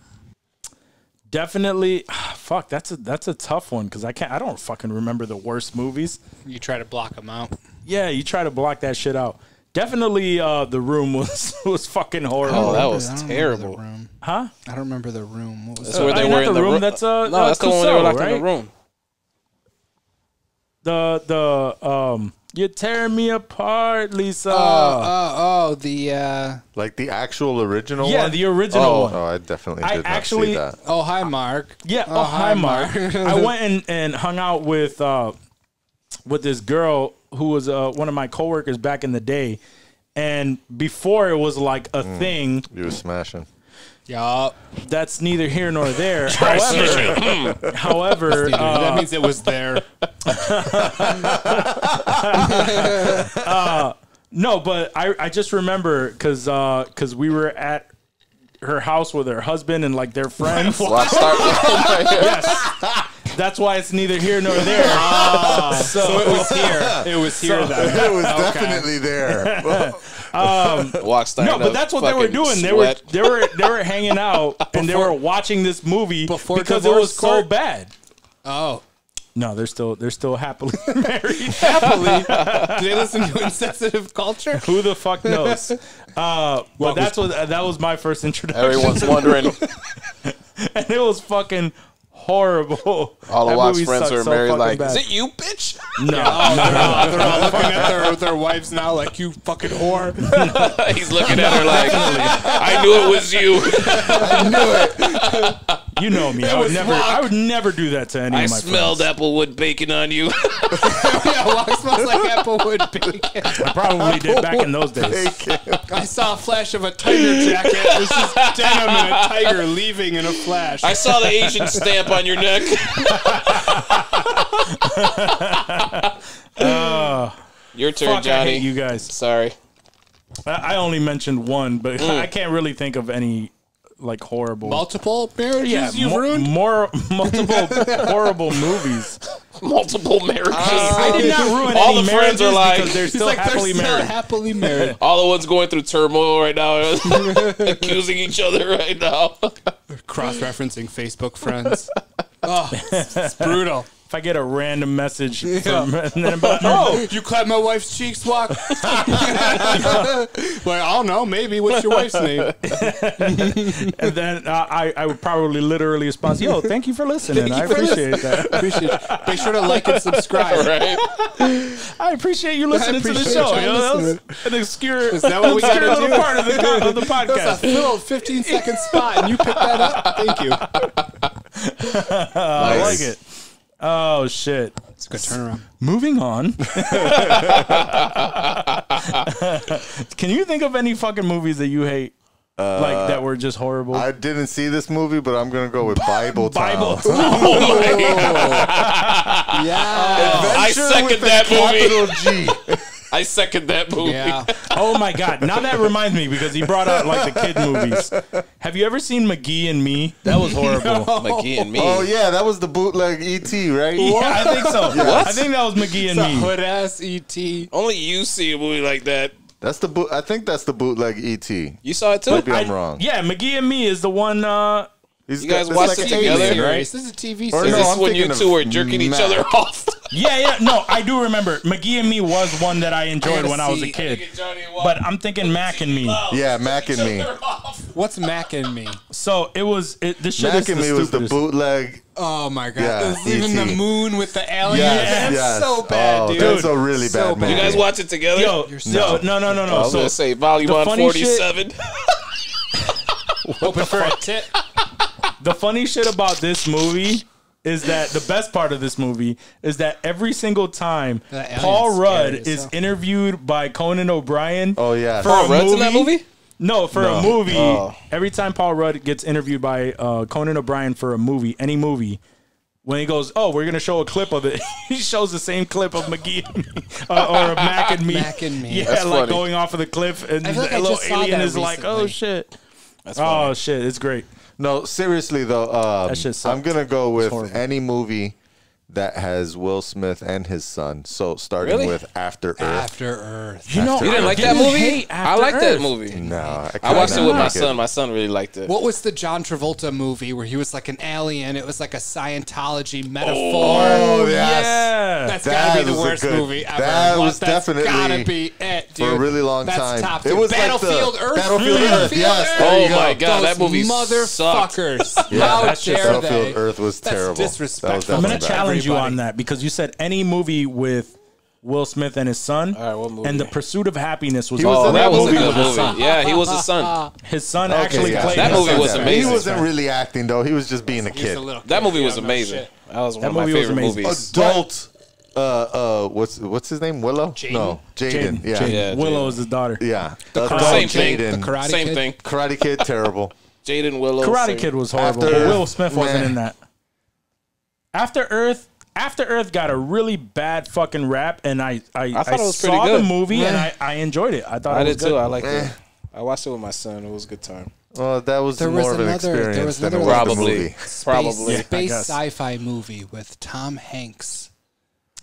definitely. Fuck, that's a tough one because I don't fucking remember the worst movies. You try to block them out. Yeah, you try to block that shit out. Definitely, The Room was fucking horrible. Oh, that I was don't remember terrible. The Room. Huh? I don't remember The Room. What was That's that? where they not were in The the Room, room. that's, no, that's the one where they were Clouseau, locked in right? the room. You're tearing me apart, Lisa. The Like the actual original yeah, one? the original one. Oh, I definitely I did not actually- see that. oh hi Mark. Yeah. Oh, hi, Mark. I went and hung out with this girl who was one of my coworkers back in the day, and before it was like a thing. You were smashing. Yeah. That's neither here nor there. However, that means it was there. no, but I just remember because we were at her house with her husband and like their friends. Watch start. Yes. That's why it's neither here nor there. So it was here. It was here then. It was definitely there. Walk start. No, but that's what they were doing. They were hanging out and they were watching this movie Before because it divorce was so court? bad. Oh. No, they're still happily married. Happily. Do they listen to Insensitive Culture? Who the fuck knows? But that was my first introduction. Everyone's wondering. And it was fucking horrible. All the That Walk's movie friends sucked are so married. fucking Like, bad. is it you, bitch? No, They're all looking at their wives now like, you fucking whore. He's looking at her like, I knew it was you. you know me. I would never do that to any I of my smelled friends. applewood bacon on you. Yeah, Walk smells like applewood bacon. I probably did back in those days. I saw a flash of a tiger jacket. It was just denim and a tiger leaving in a flash. I saw the Asian stamp on your neck. Your turn, Fuck, I Johnny. hate you guys. Sorry. I only mentioned one, but I can't really think of any like horrible. Multiple marriages yeah, you ruined? multiple horrible movies. Multiple marriages. I did not ruin All any the friends marriages are like- because they're He's still like, happily they're still married. happily married. All the ones going through turmoil right now, accusing each other right now. Cross-referencing Facebook friends. Oh, it's brutal. If I get a random message from, and then I'm like, oh, You clap my wife's cheeks, Walk? Like, I don't know. Maybe. What's your wife's name? and then I would probably literally respond, yo, thank you for listening. I appreciate that. Appreciate it. Make sure to like and subscribe. Right? I appreciate you listening to the appreciate show. you You know, listening. that was an obscure, Is that what we gotta little do? part of the That's podcast. a little 15-second spot, and you picked that up. Thank you. I like it. Oh, shit. It's a good turnaround. Moving on. Can you think of any fucking movies that you hate? Like that were just horrible? I didn't see this movie, but I'm going to go with Bible Town. Bible. Yeah. I second that movie. Capital G. I second that movie. Yeah. Oh my god! Now that reminds me because he brought out like the kid movies. Have you ever seen McGee and Me? That was horrible. McGee and me. Oh, yeah, that was the bootleg E.T., right? Yeah, I think so. What? I think that was McGee and Me. Hood ass E.T. Only you see a movie like that. That's the I think that's the bootleg E.T. You saw it too? Maybe I'm wrong. Yeah, McGee and Me is the one. He's You guys it's watched like it an together? alien, Right? This is a TV Or series. Is no, this I'm when you thinking two of were jerking each Matt. other off? Yeah. No, I do remember. McGee and Me was one that I enjoyed gotta when I was a see. kid. But I'm thinking Mac and Me. Yeah, Mac and Me. What's Mac and Me? So it was. This shit Mac is and the Me was the stupidest. bootleg. Oh my god! Yeah, This is even E.T. the moon with the aliens. Yes, That's yes. so bad, Oh, dude. that's a really So bad bad. movie. You guys watch it together? Yo, so- no. I was So going to say volume the on funny shit- 47. Open for a tit. The funny shit about this movie is that the best part of this movie is that every single time That alien's Paul Rudd scary as is hell. interviewed by Conan O'Brien. Oh, yeah. for Paul a Rudd's in that movie? No, for a movie. Oh. Every time Paul Rudd gets interviewed by Conan O'Brien for a movie, any movie, when he goes, "Oh, we're gonna show a clip of it," he shows the same clip of McGee and me, or of Mac and me. Mac and me. Yeah, That's like funny. going off of the cliff, and I feel like the I little just saw alien that is like, "Oh recently. shit." That's funny. Oh shit, it's great. No, seriously though, That shit sucked. I'm gonna go with horrible. any movie that has Will Smith and his son. So starting Really? with After Earth. After Earth. You know, You didn't like that movie? I like that movie. No, I watched it with my like son. My son really liked it. What was the John Travolta movie where he was like an alien? It was like a Scientology metaphor. Oh, yes. Yeah, That's gotta be That the was a worst good- movie ever. that was That's definitely gotta be it, dude. for a really long That's time. Top It tier. was like the Battlefield Earth. Battlefield Earth, yes, there Oh you go. my God, Those that movie sucked. motherfuckers. Yeah, How that shit dare Battlefield they? Earth was That's terrible. disrespectful. That was I'm gonna definitely bad. challenge you Everybody. on that because you said any movie with Will Smith and his son, All right, what movie? and The Pursuit of Happiness was. He was Oh, in that that was a movie good with his movie. son. Yeah, he was the son. His son Okay, actually yeah. played. That his movie son. was amazing. He wasn't really acting though. He was just being a He's kid. a little That kid. movie was Yeah, no amazing. shit. That was one That of my movie was favorite amazing. movies. Adult. What's his name? Willow? Jaden. No, Jaden. Yeah. Jaden. Yeah, Willow Jaden. is his daughter. Yeah. Same thing. Jaden. The Karate Same Kid? thing. Karate Kid, terrible. Jaden Willow. Karate same. Kid was horrible. After but Will Earth, Smith wasn't meh. in that. After Earth got a really bad fucking rap, and I thought it was saw pretty the good. movie and I enjoyed it. I thought I it was did good. too. I liked Eh. it. I watched it with my son. It was a good time. Well, that was There was more of an another- there experience was than it another- was the Probably. movie. Probably. I Space guess. sci-fi movie with Tom Hanks.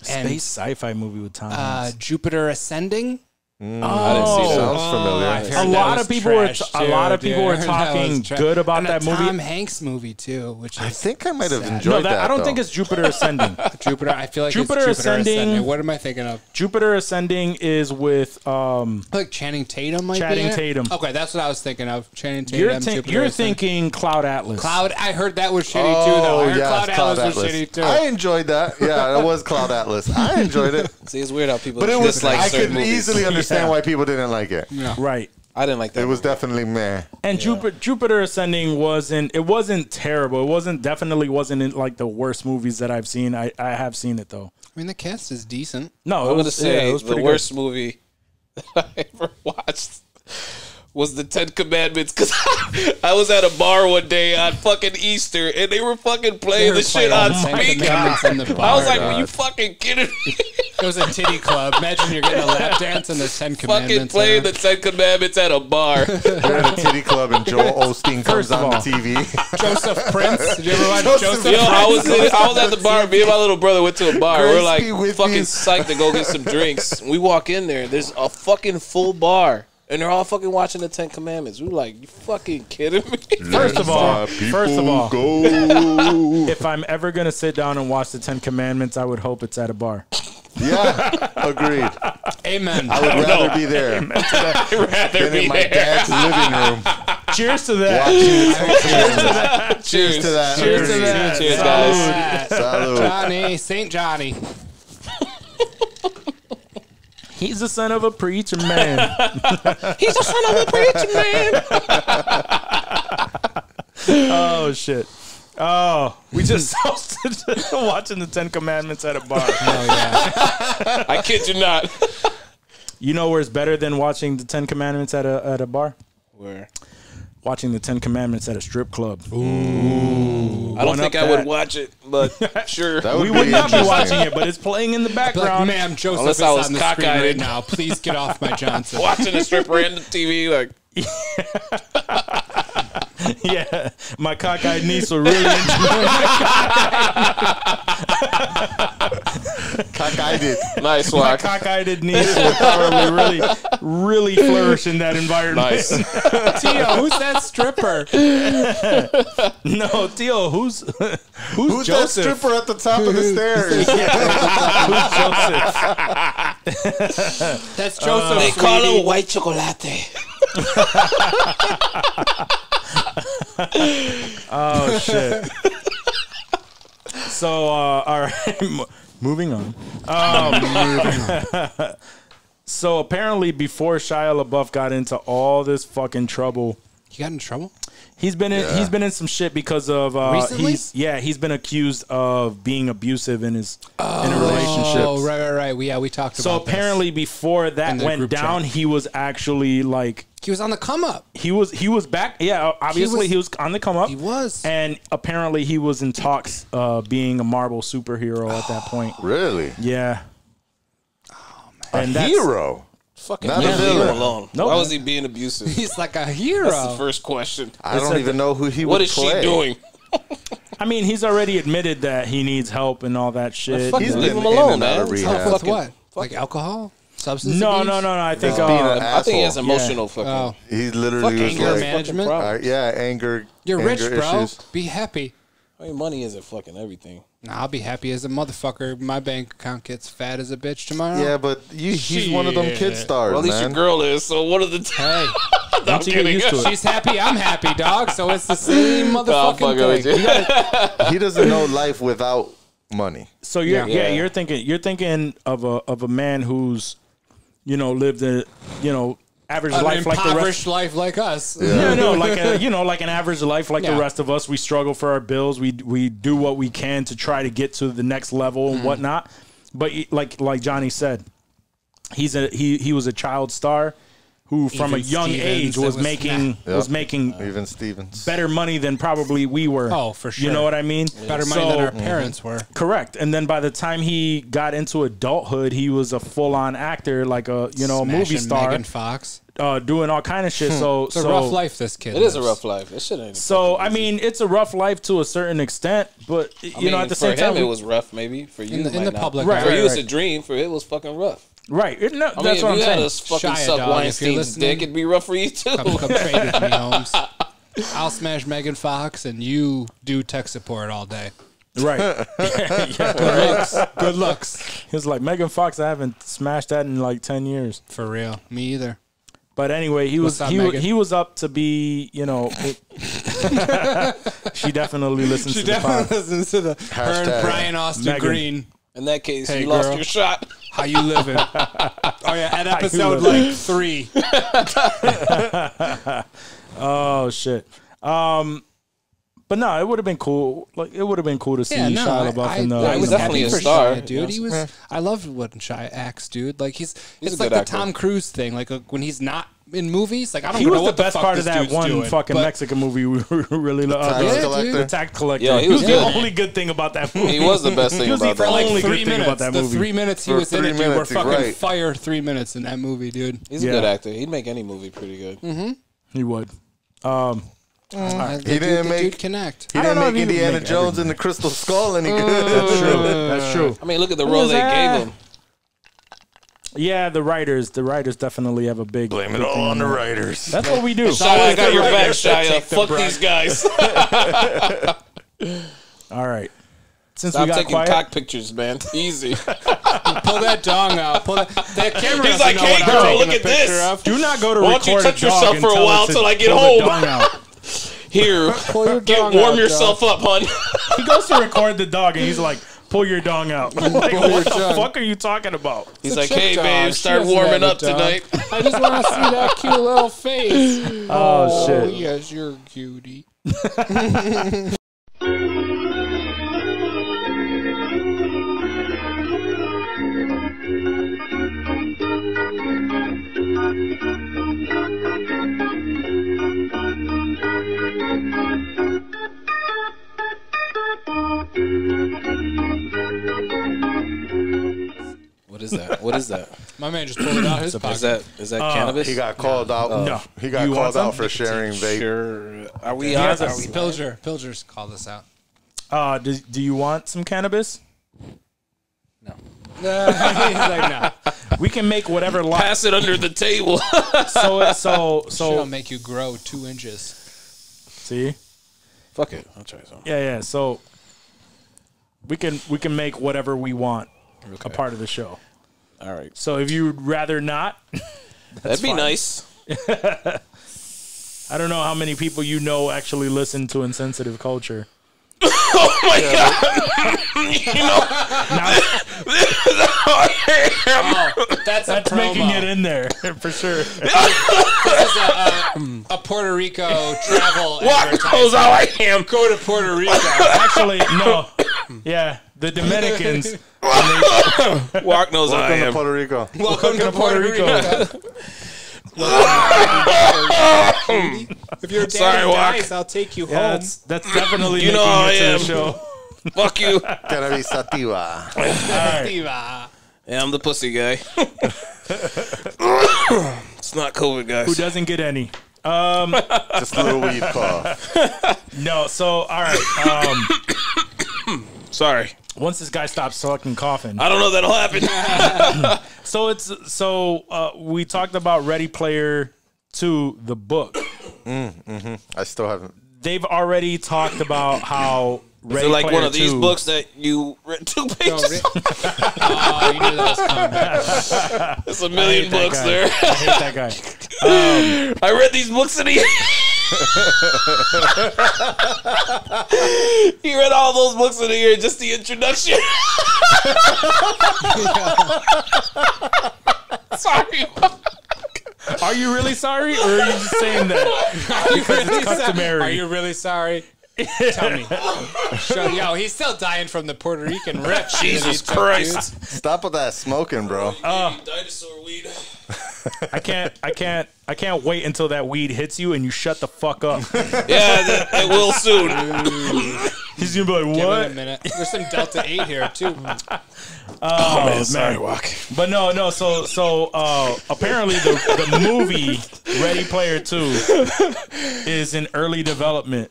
And, Space sci-fi movie with Tom Hanks. Jupiter Ascending. I didn't see that. Sounds I've familiar. heard A that lot was of people were trash, a lot of dude. people were That talking was trash. good about And that a movie. Tom Hanks movie too, which I is think I might have sad. enjoyed No, that. I don't though. think it's Jupiter Ascending. Jupiter. I feel like Jupiter it's Jupiter Ascending- Ascending. What am I thinking of? Jupiter Ascending is with Like Channing Tatum might Channing be in it? Tatum. Okay, that's what I was thinking of. Channing Tatum. Jupiter you're Ascending. thinking Cloud Atlas. Cloud. I heard that was shitty too, though. I heard yes, Cloud Atlas was shitty too. I enjoyed that. Yeah, it was Cloud Atlas. I enjoyed it. See, it's weird how people But it was, dislike I certain could movies. easily understand Yeah. why people didn't like it. Right. I didn't like that. It was movie. definitely meh. And Jupiter Ascending wasn't terrible. Definitely wasn't in like the worst movies that I've seen. I have seen it though. I mean, the cast is decent. No, I'm it gonna was, say it was the pretty worst movie that I ever watched was the 10 Commandments, because I was at a bar one day on fucking Easter and they were fucking playing the shit on speaker. In the bar. I was like, God. "Are you fucking kidding me?" It was a titty club. Imagine you're getting a lap dance and the 10 Fucking Commandments. playing the 10 Commandments at a bar. We're at a titty club and Joel Osteen comes First of on the all. TV. Joseph Prince. Did you ever watch Joseph Joseph? Yo, I was at the bar. Me and my little brother went to a bar. Grace We're like be with fucking you. psyched to go get some drinks. We walk in there. There's a fucking full bar. And they're all fucking watching the 10 Commandments. We were like, "You fucking kidding me?" First of all, Go. if I'm ever gonna sit down and watch the 10 Commandments, I would hope it's at a bar. Yeah, agreed. Amen. I would rather be there I'd rather than be in my there. dad's living room Cheers to that. watching the Ten Commandments. Cheers to that. Cheers to that. Cheers, guys. Salud. Johnny, St. Johnny. He's the son of a preacher man. He's the son of a preacher man. Oh shit. Oh, we just hosted watching the 10 Commandments at a bar. I kid you not. You know where it's better than watching the 10 Commandments at a bar? Where? Watching the 10 Commandments at a strip club. I don't think I would watch it, but sure. That would We be would not be interesting. watching it, but it's playing in the Like, background. ma'am, Joseph Unless is I was on the screen cockeyed. right now. Please get off my Johnson. Watching a stripper on the TV, like, Yeah, my cockeyed niece will really enjoy Cockeyed it. nice my walk. cockeyed niece will probably really flourish in that environment. Nice. Tio, who's that stripper? No, Theo, who's Who's that Joseph? stripper at the top of the stairs? Who's Joseph? That's Joseph. They call sweetie. him white chocolate. Oh shit. So, all right, moving on. So apparently, before Shia LaBeouf got into all this fucking trouble, You got in trouble? He's been in some shit because of Recently? he's been accused of being abusive in a relationship. Oh, right. We talked about So apparently before that In the went group down, chat. he was actually like he was on the come up. he was back. Yeah, obviously he was on the come up. He was. And apparently he was in talks being a Marvel superhero at that point. Really? Yeah. A hero. Fucking Not a leave him villain. alone. Nope. Why was he being abusive? He's like a hero. That's the first question. I don't even know who he What would is play. she doing? I mean, he's already admitted that he needs help and all that shit. Fucking He's leave been him in alone, and out man. of rehab. Help with Fucking- what? Like alcohol? Substance No. abuse? I think Being an I think he has asshole. emotional fucking. Oh. He literally was anger like, management? problem. anger. You're rich, anger bro. issues. Be happy. I mean, money isn't fucking everything. Nah, I'll be happy as a motherfucker. My bank account gets fat as a bitch tomorrow. Yeah, but he's one of them kid Shit. stars, Well, at least man. your girl is. So what are the? Hey, No, I'm you get kidding. used to it. she's happy. I'm happy, dog. So it's the same No, I'm motherfucking fucking with thing. you. He doesn't know life without money. So you're Yeah. you're thinking of a man who's lived a average An life like the rest. impoverished life like us. No, like like an average life like Yeah. the rest of us. We struggle for our bills. We do what we can to try to get to the next level and whatnot. But like Johnny said, he was a child star who from Even a young Stevens, age it was was- making Even Stevens. better money than probably we were. Oh, for sure. You know what I mean? Better money than our parents were. Correct. And then by the time he got into adulthood, he was a full-on actor, like a movie Smashing star, Megan Fox. doing all kind of shit. So It's a rough life, this kid. It is a lives. rough life. This shit ain't. So fucking I mean, it's a rough life to a certain extent, but easy. at the same for him, time, it was rough. Maybe for you, In the- it in might the not. public Right, eye. For right, you, it's right. a dream. For it was fucking rough. right. No, I mean, that's if what I'm you had saying. to fucking Shia, suck dog, if you're Weinstein's listening, dick, it'd be rough for you too. Come trade with me, Holmes. I'll smash Megan Fox and you do tech support all day. Right. Good looks. Good looks. He was like, Megan Fox, I haven't smashed that in like 10 years. For real. Me either. But anyway, he was What's up, Megan? he was up to be, she definitely listens to the pod. listens to the her and Hashtag Brian Austin Megan. Green. In that case, Hey, you lost girl. your shot. How you living? Oh yeah, at episode living? like 3. Oh shit. But no, it would have been cool. Like it would have been cool to see Shia LaBeouf in the. I was definitely happy a for star. Shia, dude. He was. I loved when Shia acts, dude. Like it's a like good the actor. Tom Cruise thing. Like when he's not in movies, like I don't He know was what the best fuck part of this that dude's one doing, fucking but Mexican movie we really loved. Tax Yeah, collector. The Tax Collector. Yo, he he was was the good. only good thing about that movie. He was the best thing He was about the that. only movie. good 3 thing minutes. about that The movie. 3 minutes he For was in 3 it, dude, were minutes, fucking right. fire 3 minutes in that movie, dude. He's a Yeah. good actor. He'd make any movie pretty good. He would. He didn't make connect. He I don't didn't know make if he would Indiana make Jones and the Crystal Skull any good. That's true. That's true. I mean, look at the role was they that? gave him. Yeah, the writers definitely have a big. Blame it big all thing on the that. writers. That's what we do. Shia, I got your back, writers that Shia. take the Fuck brunt. these guys. All right. Since Stop we got taking quiet, cock pictures, man. Easy. Pull that dong out. Pull that. That camera He's doesn't like, know "Hey, what I'm girl, taking look a at picture this." of. do not go to Why don't you record touch a dog yourself and for a tell while it to till I get pull the home? dong out. Here, your get dong warm out, yourself up, hun. He goes to record the dog and he's like, "Pull your dong out." I'm like, what your the dong. fuck are you talking about? He's a like, chick "Hey, dog. babe, She start doesn't warming have a up dog. tonight." I just want to see that cute little face. Oh, shit. Yes, you're a cutie. What is that? What is that? My man just pulled it out his pocket. Is that cannabis? He got called out. No. He got You want called out some? for sharing vape. Sure. Are we He on? has a Are we Pilger's called us out. Do you want some cannabis? He's like, no. We can make whatever lot. Pass it under the table. So She'll make you grow 2 inches. see, Fuck it. I'll try some. yeah. So we can make whatever we want a part of the show. All right. So if you'd rather not, That'd be fine. nice. I don't know how many people actually listen to Insensitive Culture. Oh my god. You know, That's making it in there for sure. This is a Puerto Rico travel. Walk knows how I am. Go to Puerto Rico. Actually, no. Yeah, the Dominicans. Walk knows how I Welcome to am. Puerto Rico. Welcome to Puerto Rico. If your daddy Sorry, Walk. dies, I'll take you Yeah, home. that's definitely You know making how it I to am. the show. Fuck you. Cannabis sativa. Yeah, I'm the pussy guy. It's not COVID, guys. Who doesn't get any? Just a little weed cough. No, so all right. Sorry. Once this guy stops fucking coughing. I don't know that'll happen. So we talked about Ready Player 2, the book. I still haven't. They've already talked about how Is Ready it like Player one of these 2 books that you read 2 pages? Oh, you knew that was coming back. There's a million books guy. there. I hate that guy. I read these books in a year. He read all those books in a year, just the introduction. Sorry. Are you really sorry, or are you just saying that because it's customary? Are you really sorry? Tell me. Yo, he's still dying from the Puerto Rican rip. Jesus Christ. Stop with that smoking, bro. Dinosaur weed. I can't wait until that weed hits you and you shut the fuck up. Yeah, it will soon. He's gonna be like, Give it what? a minute. There's some Delta 8 here, too. Oh, man. Sorry, Walk. But no. So apparently the movie Ready Player 2 is in early development.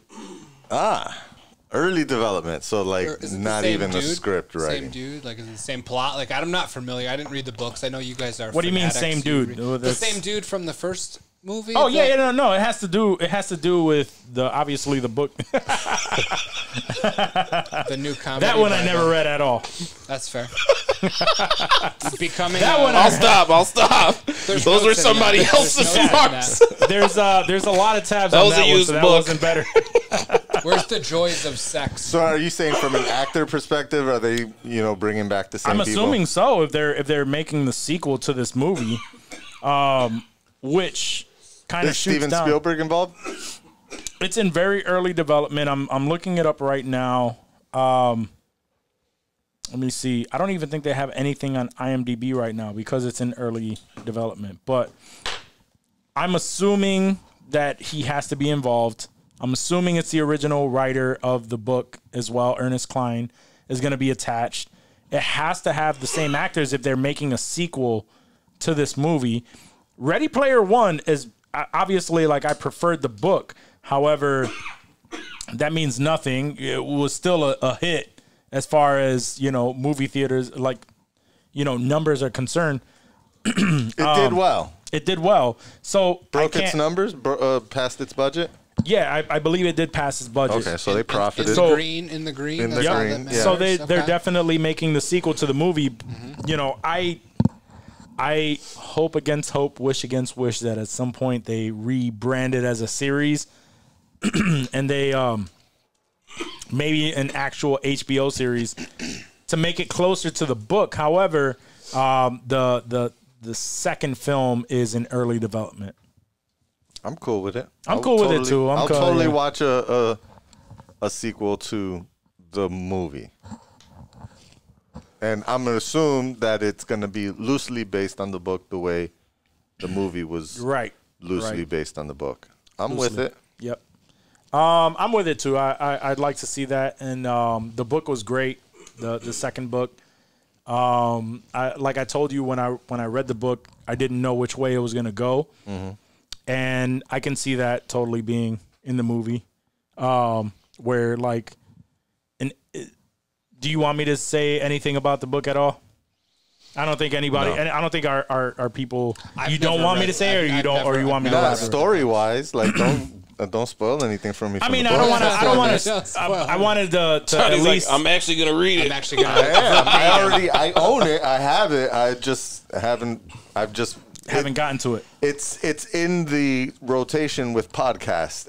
Early development. So, like, Is it the not same even a dude? script Same writing. dude? Like, is it the same plot? Like, I'm not familiar. I didn't read the books. I know you guys are. What do you mean, fanatics. same dude? The That's- same dude from the first movie? Oh yeah, no. It has to do with obviously the book. The new comedy. That one I Bible. never read at all. That's fair. Becoming That one I'll stop. There's Those notes were in somebody that. else's There's notes in marks. that. There's a lot of tabs That on was that a one, used so that book. wasn't better. Where's the joys of sex? So, are you saying from an actor perspective, are they, bringing back the same I'm people? assuming so. If they're making the sequel to this movie, which kind of Is shoots Steven down. Spielberg involved? It's in very early development. I'm looking it up right now. Let me see. I don't even think they have anything on IMDb right now because it's in early development. But I'm assuming that he has to be involved. I'm assuming it's the original writer of the book as well. Ernest Cline is going to be attached. It has to have the same actors if they're making a sequel to this movie. Ready Player One is obviously, like, I preferred the book. However, that means nothing. It was still a hit as far as, movie theaters, like, numbers are concerned. It did well. It did well. So Broke its numbers, passed its budget. Yeah, I believe it did pass its budget. Okay, so they profited. In So- the green. In the that's all green, that yeah. matters. So they're Okay. definitely making the sequel to the movie. I hope against hope, wish against wish that at some point they rebrand it as a series, and they maybe an actual HBO series to make it closer to the book. However, the second film is in early development. I'm cool with it. I'm cool with it, too. I'll cool, totally yeah. watch a sequel to the movie. And I'm going to assume that it's going to be loosely based on the book the way the movie was Right. loosely Right. based on the book. I'm with it. Yep. I'm with it too. I'd like to see that. And the book was great. The second book. Like I told you when I read the book, I didn't know which way it was gonna go, and I can see that totally being in the movie. Where like, do you want me to say anything about the book at all? I don't think anybody. No. I don't think our people. I've you don't never want me read to it. say, or I've you don't, or never- you want me to Not elaborate? story wise, like don't spoil anything for me. I from mean, the I don't book. want to. I don't want Don't to. spoil I wanted to at Charlie's least. like, I'm actually gonna read it. I'm actually going I own it. I have it. I just haven't. haven't gotten to it. It's in the rotation with podcasts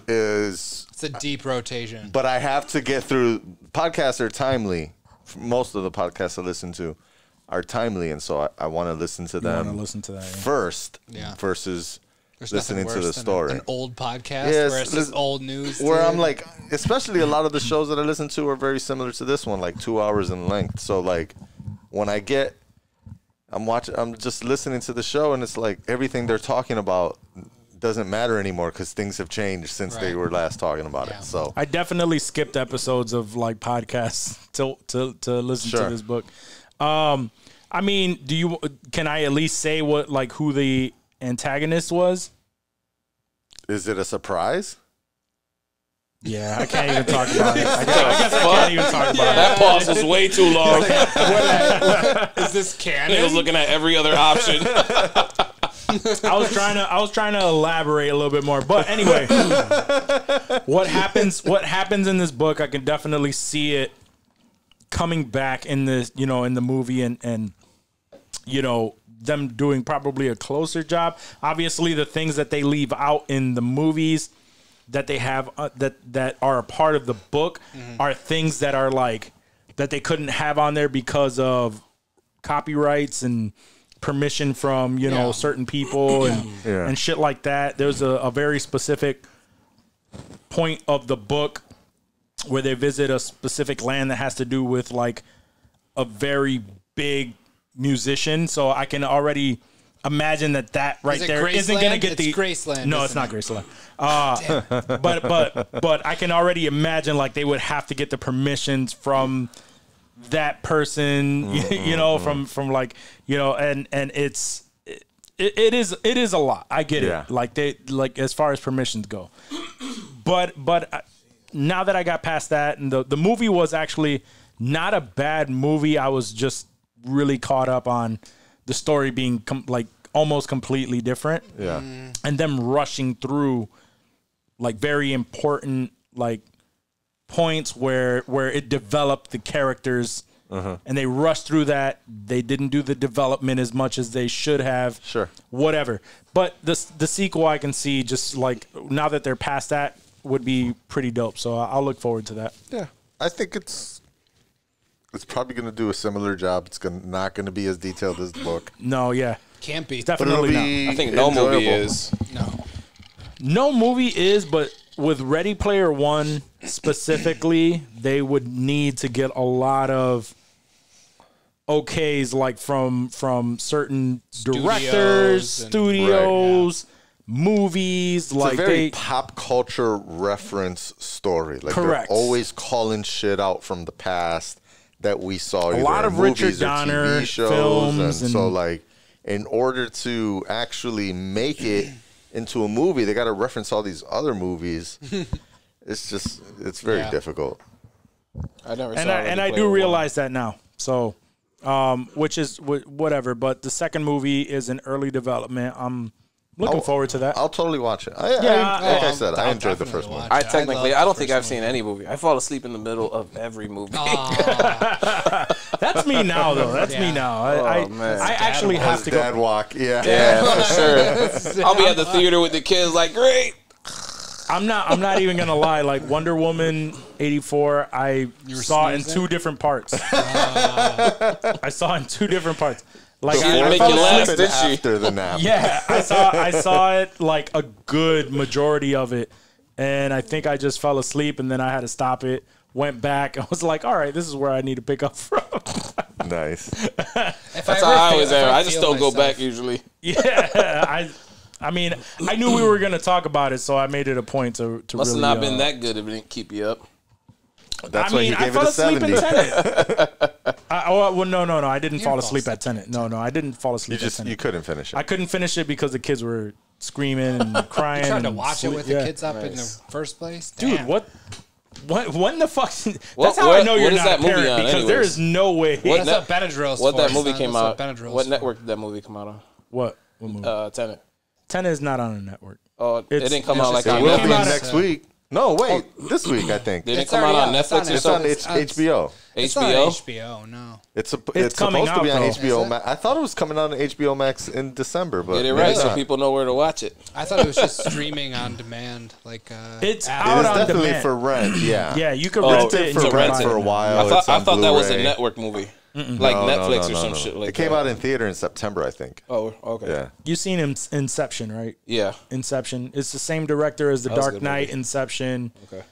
It's a deep rotation. but I have to get through. Podcasts are timely, most of the podcasts I listen to are timely, and so I want to listen to them first versus listening to the story. An old podcast where it's just old news. Where I'm like, especially a lot of the shows that I listen to are very similar to this one, like 2 hours in length. So like when I'm just listening to the show, and it's like everything they're talking about doesn't matter anymore because things have changed since they were last talking about it. So I definitely skipped episodes of like podcasts to listen to this book. I mean, can I at least say who the antagonist was? Is it a surprise? Yeah, I can't even talk about it. I guess I can't even talk about it. That pause was way too long. Is this canon? He was looking at every other option. I was trying to elaborate a little bit more, but anyway, what happens in this book, I can definitely see it coming back in this, in the movie, and them doing probably a closer job. Obviously, the things that they leave out in the movies that they have that are a part of the book are things that are like that they couldn't have on there because of copyrights and permission from certain people and shit like that. There's a very specific point of the book where they visit a specific land that has to do with like a very big musician. So I can already imagine that right there isn't going to get the Graceland. No, it's not Graceland. But I can already imagine like they would have to get the permissions from that person, from like, and it is a lot. I get it. Like as far as permissions go, but now that I got past that, and the movie was actually not a bad movie. I was just really caught up on the story being almost completely different. Yeah. And them rushing through like very important like points where it developed the characters, and they rushed through that. They didn't do the development as much as they should have. Sure. Whatever. But the sequel I can see just like now that they're past that would be pretty dope. So I'll look forward to that. Yeah. I think it's probably going to do a similar job. It's not going to be as detailed as the book. No, yeah. Can't be. It's definitely not. I think no movie is. No movie is, but with Ready Player One specifically, they would need to get a lot of okays like from certain directors, studios, movies. It's a very pop culture reference story. Like correct. They're always calling shit out from the past that we saw. A lot of Richard Donner TV shows, films, and so like in order to actually make it into a movie, they got to reference all these other movies. It's very difficult. I never and saw and I do realize that now. So, which is whatever. But the second movie is in early development. I'm looking forward to that. I'll totally watch it. I said, I enjoyed the first one. I don't think I've seen any movie. I fall asleep in the middle of every movie. That's me now, though. That's me now. I actually have to go. Dad walk, Yeah, for sure. I'll be at the theater with the kids, like, great. I'm not even gonna lie. Like Wonder Woman 84, I saw in two different parts. I saw in two different parts. Like she didn't make you laugh, did she? After the nap. Yeah, I saw it like a good majority of it, and I think I just fell asleep, and then I had to stop it. Went back. I was like, all right, this is where I need to pick up from. Nice. That's how I always am. I just don't go back usually. Yeah, I mean, I knew we were going to talk about it, so I made it a point to Must really... have not been that good if it didn't keep you up. That's why you gave it a 70. No. I didn't fall asleep at Tenet. No, I didn't fall asleep at Tenet. You couldn't finish it. I couldn't finish it because the kids were screaming and crying. You tried to watch it with the kids up in the first place? Damn. Dude, what when the fuck? That's how I know you're not a parent, because anyways? There is no way. That's what Benadryl's What for. that movie came out? What network did that movie come out on? What movie? Tenet. Tenet is not on a network. Oh, it didn't come out like on Netflix. next week. No, wait. This week, I think. Did it It's come out on already out. Netflix It's or on It's on something? HBO. It's not HBO? HBO, no. It's It's coming supposed to be out, on though. HBO Is it? Max. I thought it was coming out on HBO Max in December, but Get it maybe right so not. people know where to watch it. I thought it was just streaming on demand. Like It's app. out It is on definitely demand. for rent. Yeah. Yeah, you could Oh, rent it for and you can rent buy it. for a it. while. I It's on thought that was a Blu-ray. network movie. Like No, Netflix no, or some no. shit like It came that. out in theater in September, I think. Oh, okay. Yeah. You seen Inception, right? Yeah. Inception. It's the same director as The That was a Dark good Knight, movie. Inception. Okay.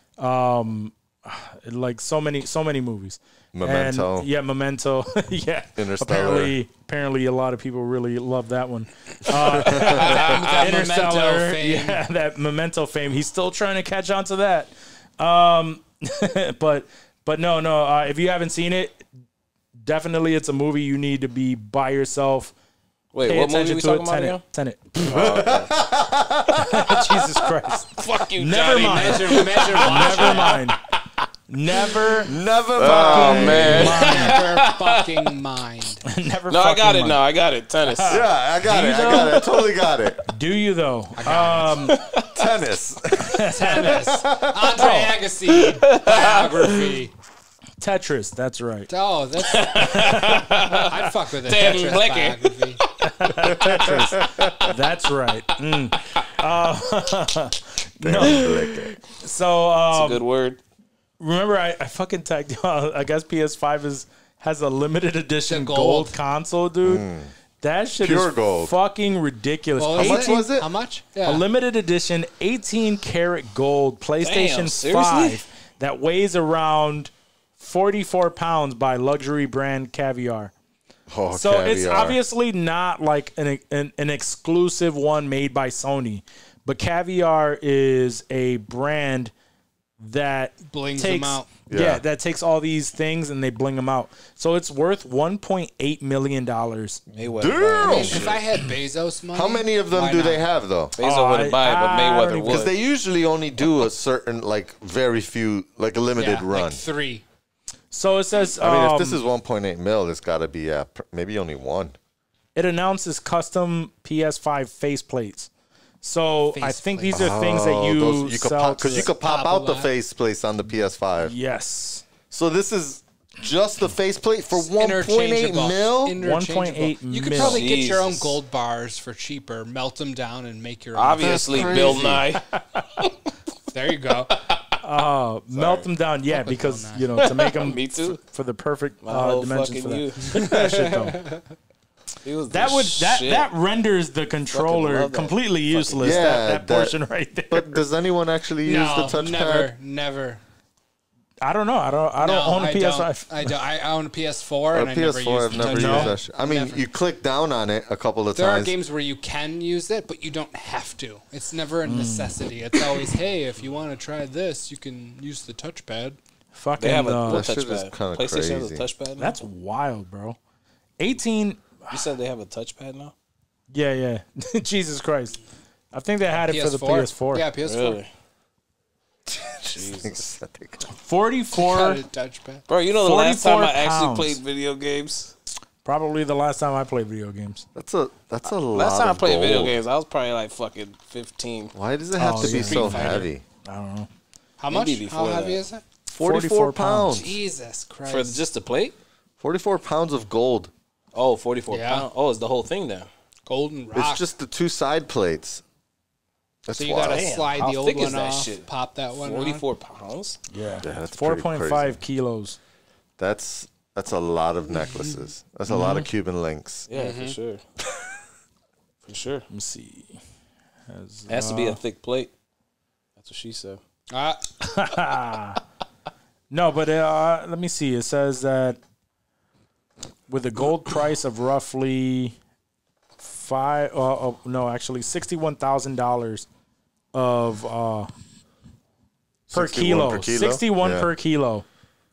Like so many movies. Memento. And, yeah, Memento. Yeah. Interstellar. Apparently, a lot of people really love that one. That Interstellar. Memento fame. Yeah, that Memento fame. He's still trying to catch on to that. But no. If you haven't seen it, definitely it's a movie you need to be by yourself. Wait, Pay what movie attention we to talking it. about again? Tenet. Oh, Jesus Christ. Fuck you, Never Johnny. mind. Measure Never mind. Never Oh, man. Never fucking mind. Never No, I got fucking it now. I got it. Tennis. Yeah, I got it. I got it. I totally got it. Do you though? Tennis. Tennis. Andre Agassi biography. Tetris, that's right. Oh, that's. I'd fuck with a Damn, Tetris Blicky. biography. That's right. No. So That's a good word. remember I fucking tagged you. I guess PS5 has a limited edition The gold. gold. console, dude. That shit Pure is gold. fucking ridiculous. What was 18 was it? How much? A Yeah. limited edition 18 karat gold PlayStation seriously? 5 that weighs around 44 pounds by luxury brand Caviar. Oh, So it's caviar. obviously not like an exclusive one made by Sony, but Caviar is a brand that Blings them takes out. Yeah, that takes all these things and they bling them out. So it's worth $1.8 million. Mayweather. Damn. If I had Bezos money, How many of them why do not? they have though? Bezos wouldn't buy it, but I don't Mayweather even- Because would. they usually only do a certain, like, very few, like a limited Yeah, run. like 3. So it says I mean, if this is 1.8 mil, it's got to be maybe only one. it announces custom PS5 faceplates. So I think these are things that you could sell because you to- could pop Pop out the a lot. faceplates on the PS5. Yes. So this is just the faceplate for 1.8 Interchangeable. mil. 1.8 You could mil. probably get your own Jesus. gold bars for cheaper, melt them down, and make your own. Obviously, That's Bill crazy. Nye. There you go. Melt them down, yeah, because to make them Me too. for the perfect My whole dimensions for fucking that. youth. Look at that shit though. He was That the would shit. that renders the controller love that. completely useless. Yeah, that portion right there. But does anyone actually use No, the touchpad? never. I don't know. I don't No, own a I PS5. don't. I don't. I own a PS4, Or and I never PS4, I've used the never touchpad. used that shit. I mean, Never. you click down on it a couple of There are times. games where you can use it, but you don't have to. It's never a necessity. It's always, hey, if you want to try this, you can use the touchpad. Fucking They have a uh, what That shit is touchpad? kinda PlayStation has a crazy. touchpad now? that's wild, bro. 18. You said they have a touchpad now? Yeah. Jesus Christ. I think they had it for the PS4. Yeah, PS4. Really? Jesus. 44. Got a touchpad. Bro, you know the last time 44 I actually pounds. played video games? Probably the last time I played video games. That's a lot. Last time I of played video gold. games, I was probably like fucking 15. Why does it have Oh, to be yeah. so Street Fighter. heavy? I don't know. How Maybe much? before How heavy that. is it? 44 pounds. Jesus Christ. For just the plate? 44 pounds of gold. Oh, 44 Yeah. pounds. Oh, it's the whole thing now. Golden rock. It's just the two side plates. That's so you wild. gotta Damn, slide how the old thick is one that off, shit? pop that one 44 pounds? Yeah. that's pretty 4.5 crazy. kilos. That's a lot of necklaces. That's a lot of Cuban links. Yeah, for sure. For sure. Let me see. It has to be a thick plate. That's what she said. on. No, but let me see. It says that with a gold price of roughly $61,000 of per 61 kilo. per kilo? 61 Yeah. per kilo.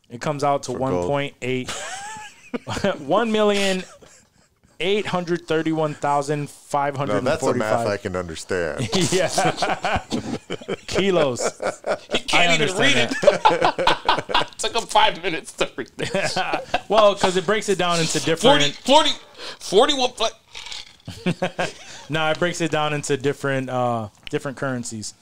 It comes out to For gold. 1.8 1,831,545. No, that's a math I can understand. Yeah. Kilos. He can't even read it. Took him 5 minutes to read it. Well, because it breaks it down into different. 41 No, it breaks it down into different different currencies.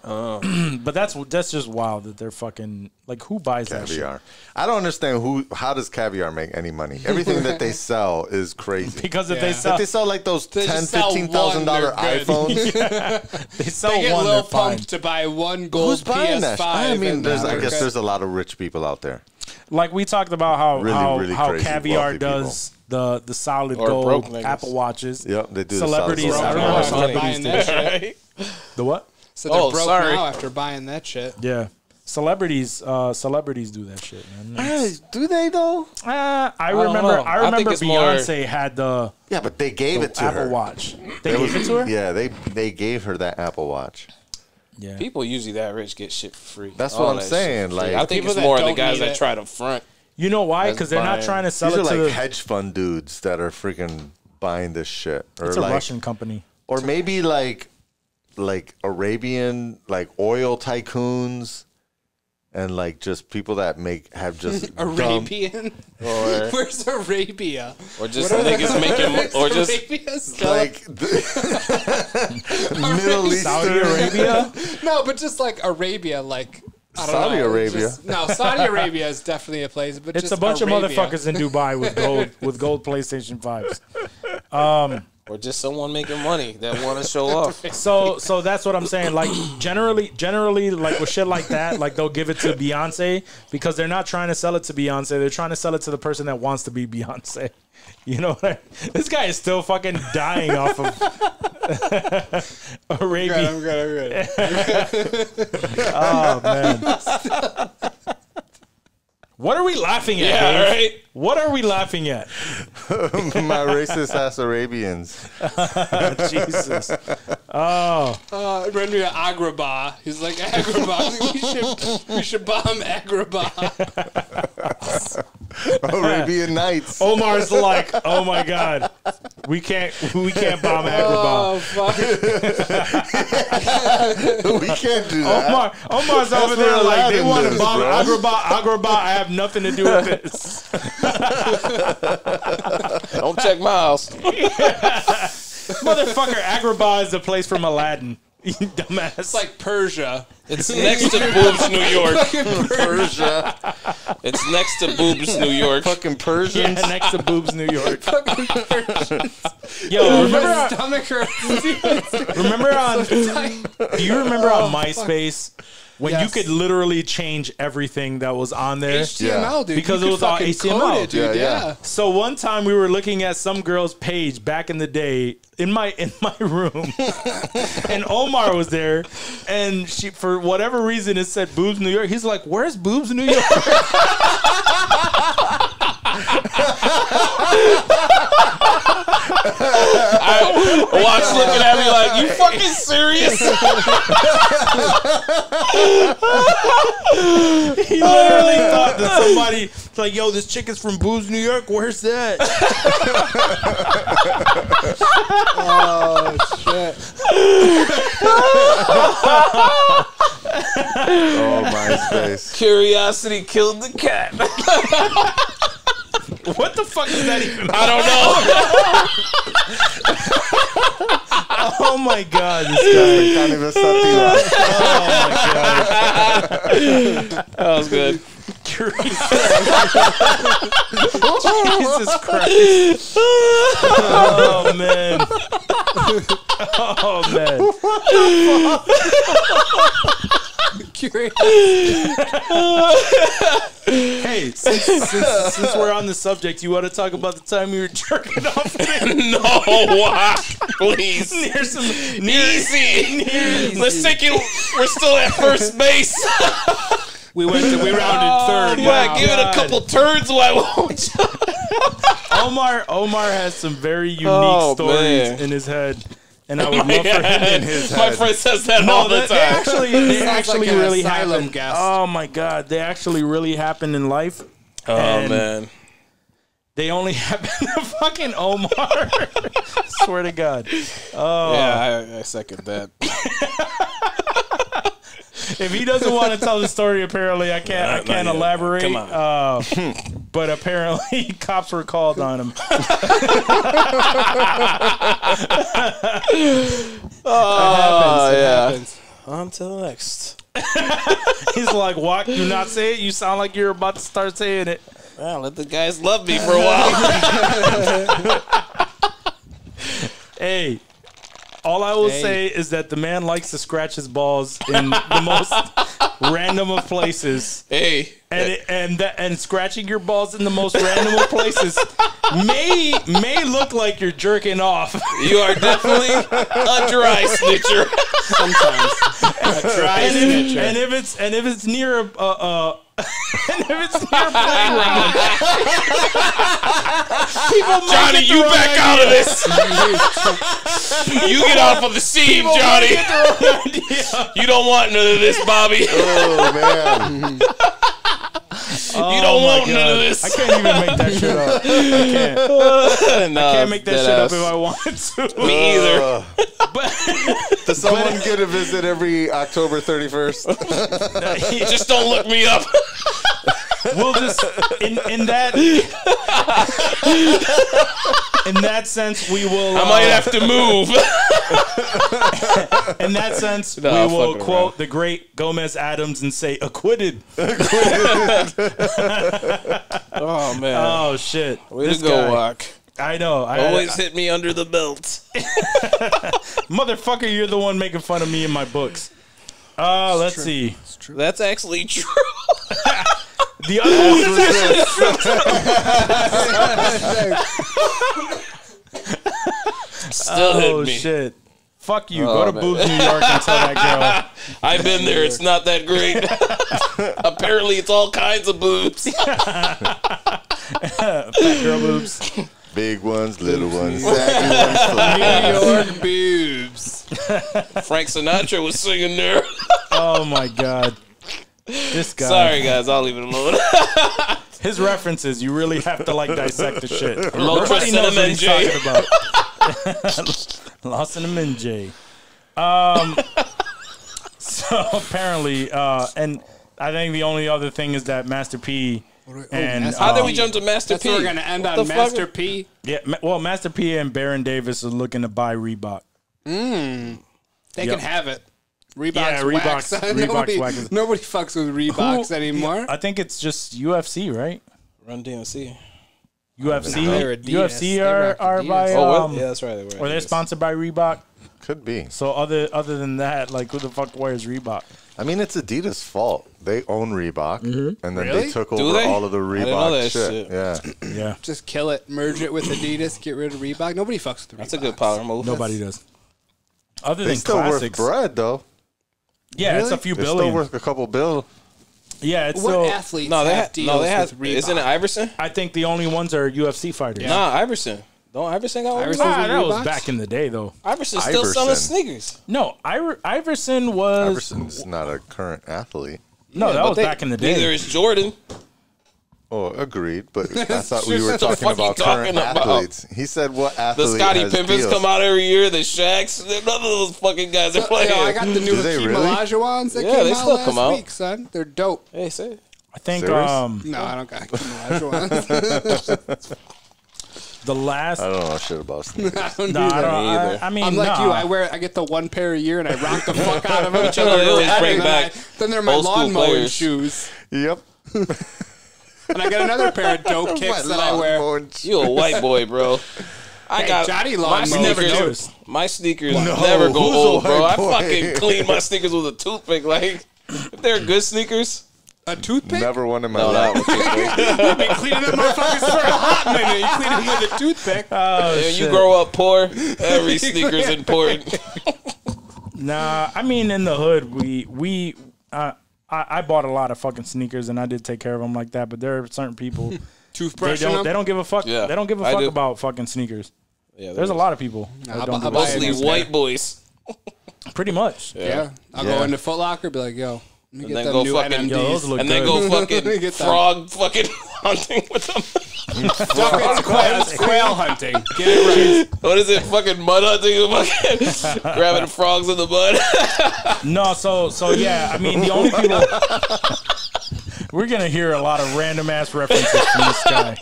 But that's just wild that they're fucking like, who buys that shit? Caviar. I don't understand how does caviar make any money? Everything that they sell is crazy. Because if Yeah. they If sell, they sell like those They $10,000, just sell one, $15,000 they're good. iPhones. they sell They get one, Lil they're fine. Pump to buy one gold Who's buying PS5. that? I mean, and I they're guess good. there's a lot of rich people out there. Like we talked about how Really how crazy, caviar wealthy does the solid Or gold broke niggas. Apple watches. Yep, they do. Celebrities. The I solid remember Broke how after celebrities buying do that that. shit. The what? So they're Oh, broke sorry. now after buying that shit. Yeah. Celebrities do that shit, man. Do they though? I don't remember. know. I I think remember it's more- Beyonce had the Yeah, but they gave it to Apple her. Watch. They gave it to her. Yeah, they gave her that Apple Watch. Yeah. People usually that rich get shit for free. That's All what I'm that shit saying, for free. like- I think People it's that more of the don't guys need that it. try to front. You know why? That's Because they're not buying. trying to sell These it are to like the. hedge fund dudes that are freaking buying this shit, or It's a like, Russian company. or maybe like Arabian, like oil tycoons, and like just people that have just dumb- Arabian? Or Where's Arabia? or just niggas making or just Arabia still? like Middle Saudi Eastern. Arabia. No, but just like Arabia, like I don't Saudi know, Arabia. just- no, Saudi Arabia is definitely a place, but It's just a bunch Arabia. of motherfuckers in Dubai with gold PlayStation 5s. or just someone making money that want to show off. So that's what I'm saying. Like generally, like with shit like that, like they'll give it to Beyonce because they're not trying to sell it to Beyonce. They're trying to sell it to the person that wants to be Beyonce. You know what this guy is still fucking dying off of Arabia. I'm good. Oh man. What are we laughing at? Yeah, Dave? right. What are we laughing at? My racist ass Arabians. Jesus. Run me to Agrabah. He's like Agrabah. we should bomb Agrabah. Arabian Nights. Omar's like, oh my god, we can't bomb Agrabah. Oh fuck! We can't do that. Omar's over there where like they Aladdin want to lives, bomb bro. Agrabah. I have nothing to do with this. Don't check my house. Motherfucker, Agrabah is the place from Aladdin. You dumbass. It's like Persia. It's next to Boobs, New York. Persia. It's next to Boobs, New York. Fucking yeah, Persians. next to Boobs, New York. Fucking Persia. Yo, My stomach hurts. remember on? Do you remember on MySpace when Yes. you could literally change everything that was on there? HTML, dude. Because You it could was all fucking HTML. code it, dude. Yeah. Yeah. So one time we were looking at some girl's page back in the day in my room, and Omar was there, and she, for whatever reason, it said Boobs New York. He's like, "Where's Boobs New York?" I watch looking at me like, you fucking serious? He literally thought that somebody like, "Yo, this chick is from Boobs New York. Where's that?" Oh shit. Oh, MySpace. Curiosity killed the cat. What the fuck is that even? I don't know. Oh my god, this guy. Can't even stop the That was good. Jesus Christ. Oh man. Oh man. Hey, since we're on the subject, you want to talk about the time you were jerking off No, why? Please. near some Easy. Let's take it. We're still at first base. we rounded third. Yeah, Wow. give it a God. couple turns. Why won't you? Omar has some very unique Oh, stories man. in his head, and I would love for him in his My head. friend says that all the they time. actually Sounds like an really asylum happened. guest. Oh my god, they actually really happened in life. Oh, And man. They only happen to fucking Omar. Swear to God. Oh, Yeah, I second that. if he doesn't want to tell the story, apparently I can't not yet. elaborate. Come on. But apparently cops were called on him. Oh, yeah. Until next. He's like, "What? Do not say it. You sound like you're about to start saying it." Well, let the guys love me for a while. Hey, all I will say is that the man likes to scratch his balls in the most random of places. Hey. And scratching your balls in the most random of places may look like you're jerking off. You are definitely a dry snitcher. Sometimes. A dry snitcher. And if it's near a playground, Johnny, you back out of this. You get off of the scene, Johnny. You don't want none of this, Bobby. Oh man. You don't want none of this. I can't even make that shit up. I can't make that shit up if I wanted to. Me either. Does someone get a visit every October 31st? Just don't look me up. We'll just in that sense we will. I might have to move. In that sense, No, we I'm will fucking quote around. the great Gomez Adams and say acquitted. Oh man. Oh shit! Way This to go, guy. Walk. I know. Always hit me under the belt. Motherfucker, you're the one making fun of me in my books. Let's see. That's actually true. The other Still hit oh me. shit! Fuck you. Oh, Go to man. Boobs, New York, and tell that girl. I've been there. It's not that great. Apparently, it's all kinds of boobs. Fat girl boobs. Big ones, little ones, saggy ones. New York boobs. Frank Sinatra was singing there. Oh my god. This guy. Sorry, guys. I'll leave it alone. His references, you really have to like dissect the shit. Low Nobody knows what he's Cinnamon talking about. Lost Cinnamon J. So apparently, and I think the only other thing is that Master P and Master How did P. we jump to Master That's P? where we're going to end What on the Master fuck? P. yeah, well, Master P and Baron Davis are looking to buy Reebok. They Yep. can have it. Reebok's Yeah, wax. Reebok's wax. Nobody fucks with Reeboks anymore. I think it's just UFC, right? Run DMC. UFC, They're Adidas. UFC They are rock by. Adidas. Oh, yeah, that's right. They were. Or they're sponsored by Reebok. Could be. So other than that, like who the fuck wears Reebok? I mean, it's Adidas' fault. They own Reebok, and then Really? they took Do over they? all of the I didn't know Reebok that shit. shit. Yeah. Yeah, Just kill it. Merge it with Adidas. Get rid of Reebok. Nobody fucks with Reebok. That's a good power move. nobody does. Other They than still classics, worth bread, though. yeah, it's a Really? few They're billion. still worth a couple bill. Yeah, it's What still. athletes No, they have have. deals No, they have. with Reebok? Isn't it Iverson? I think the only ones are UFC fighters. Nah, Iverson. Don't Iverson got one? Iverson- Ah, that was Reeboks? back in the day, though. Iverson's still Iverson. selling sneakers. No, Iverson was Iverson's not a current athlete. no, Yeah, that but was back in the day. Neither is Jordan. Oh, agreed. But I thought we were What the talking fuck you about talking current about? athletes. He said what The athlete Scottie has Pimpens deals. come out every year. The Shaqs. None of those fucking guys are playing. Yo, I got the new Do they Hakeem really? Olajuwons that Yeah, came they out still last come out. week, son. They're dope. Hey, say. I think Serious? No, I don't got Hakeem Olajuwons. the last. I don't know shit about sneakers. I don't No, do I that. don't. either. I mean, I'm like nah. you. I get the one pair a year and I rock the fuck out of them. But you know, they always bring back Then they're my old school lawn mowing players. shoes. Yep. And I got another pair of dope kicks that I wear. You a white boy, bro. I Hey, got Johnny my lawn mowers. never sneakers. noticed. My sneakers No, never go who's a old, bro. white I boy? fucking clean my sneakers with a toothpick. Like, if they're good sneakers, A toothpick? Never one in my no, life. not with toothpick. You've been cleaning them motherfuckers for a hot minute. You clean them with a toothpick. Oh, When you shit. grow up poor, every sneaker's important. Nah, I mean, in the hood, I bought a lot of fucking sneakers and I did take care of them like that. But there are certain people they Toothbrushing don't them? they don't give a fuck. Yeah, they don't give a I fuck do. about fucking sneakers. Yeah, There's a lot of people that I'll don't buy- give a I'll buy fuck. mostly next white boys. Pretty much. Yeah. I'll Yeah. go into Foot Locker, be like, yo, let me And get then them go new fucking- NMDs. Yo, those look And then good. go fucking Get them. frog fucking hunting with them. It's quail hunting. Get it right. What is it? Fucking mud hunting? Fucking grabbing frogs in the mud. No, so yeah. I mean, the only people we're gonna hear a lot of random ass references from this guy.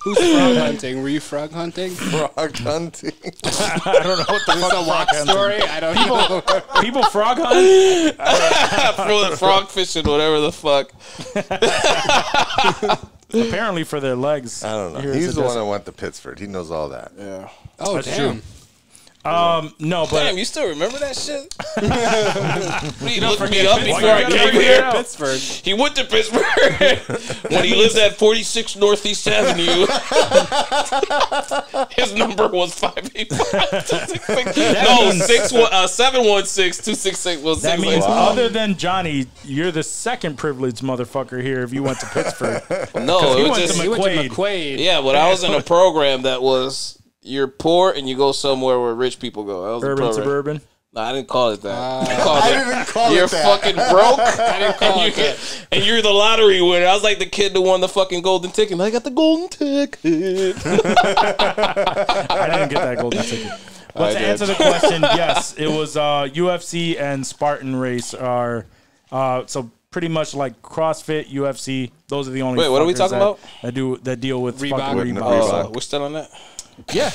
Who's frog hunting? Were you frog hunting? Frog hunting. I don't know what the fuck a walk story? I don't know. People frog hunt? Frog fishing, whatever the fuck. Apparently for their legs. I don't know. Here He's is the a one that went to Pittsburgh. He knows all that. Yeah. Oh, That's damn. true. No, but Damn, you still remember that shit? You looked forget me up Pittsburgh. before I Why you gotta came bring it here. up? Pittsburgh. He went to Pittsburgh when he lived at 46 Northeast Avenue. His number was 585-266. No, 716-266. that means other than Johnny, you're the second privileged motherfucker here if you went to Pittsburgh. No, he it was went just to He went to McQuaid. McQuaid. yeah. But I was in a program that was you're poor and you go somewhere where rich people go. That was the Urban, program. suburban. No, I didn't call it that. I called I it, didn't call you're it that. fucking broke. I didn't call it that. And you're the lottery winner. I was like the kid that won the fucking golden ticket. I got the golden ticket. I didn't get that golden ticket. But I to did. answer the question, yes, it was UFC and Spartan race are so pretty much like CrossFit, UFC. Those are the only. Wait, what are we fuckers talking about? That deal with Reebok. fucking With Reebok. Reebok. We're still on that. Yeah.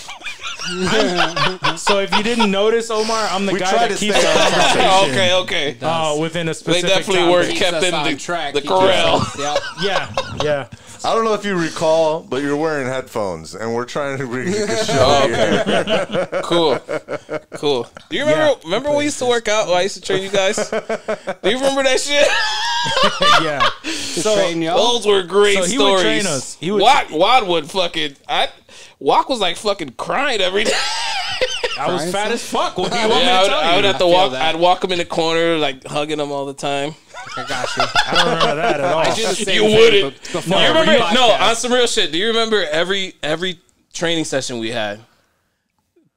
So if you didn't notice, Omar, I'm the We guy try that to keeps stay the on topic. conversation Okay. within a They specific definitely topic. weren't Keeps kept us in on the track. the Keeps us corral. on- Yep. Yeah. I don't know if you recall, but you're wearing headphones, and we're trying to bring the show here. Cool. Do you remember when we used to work out? When I used to train you guys. Do you remember that shit? Yeah. Train y'all. Those were great So he stories. would train us. He would Wad would fucking. Wak was like fucking crying every day. I was fat as fuck. What do you want me Yeah, to tell you? I would have to feel walk. that. I'd walk him in the corner, like hugging him all the time. I got you. I don't remember that at all. I do the same You thing, wouldn't. but before You remember? every No, podcast. on some real shit. Do you remember every training session we had?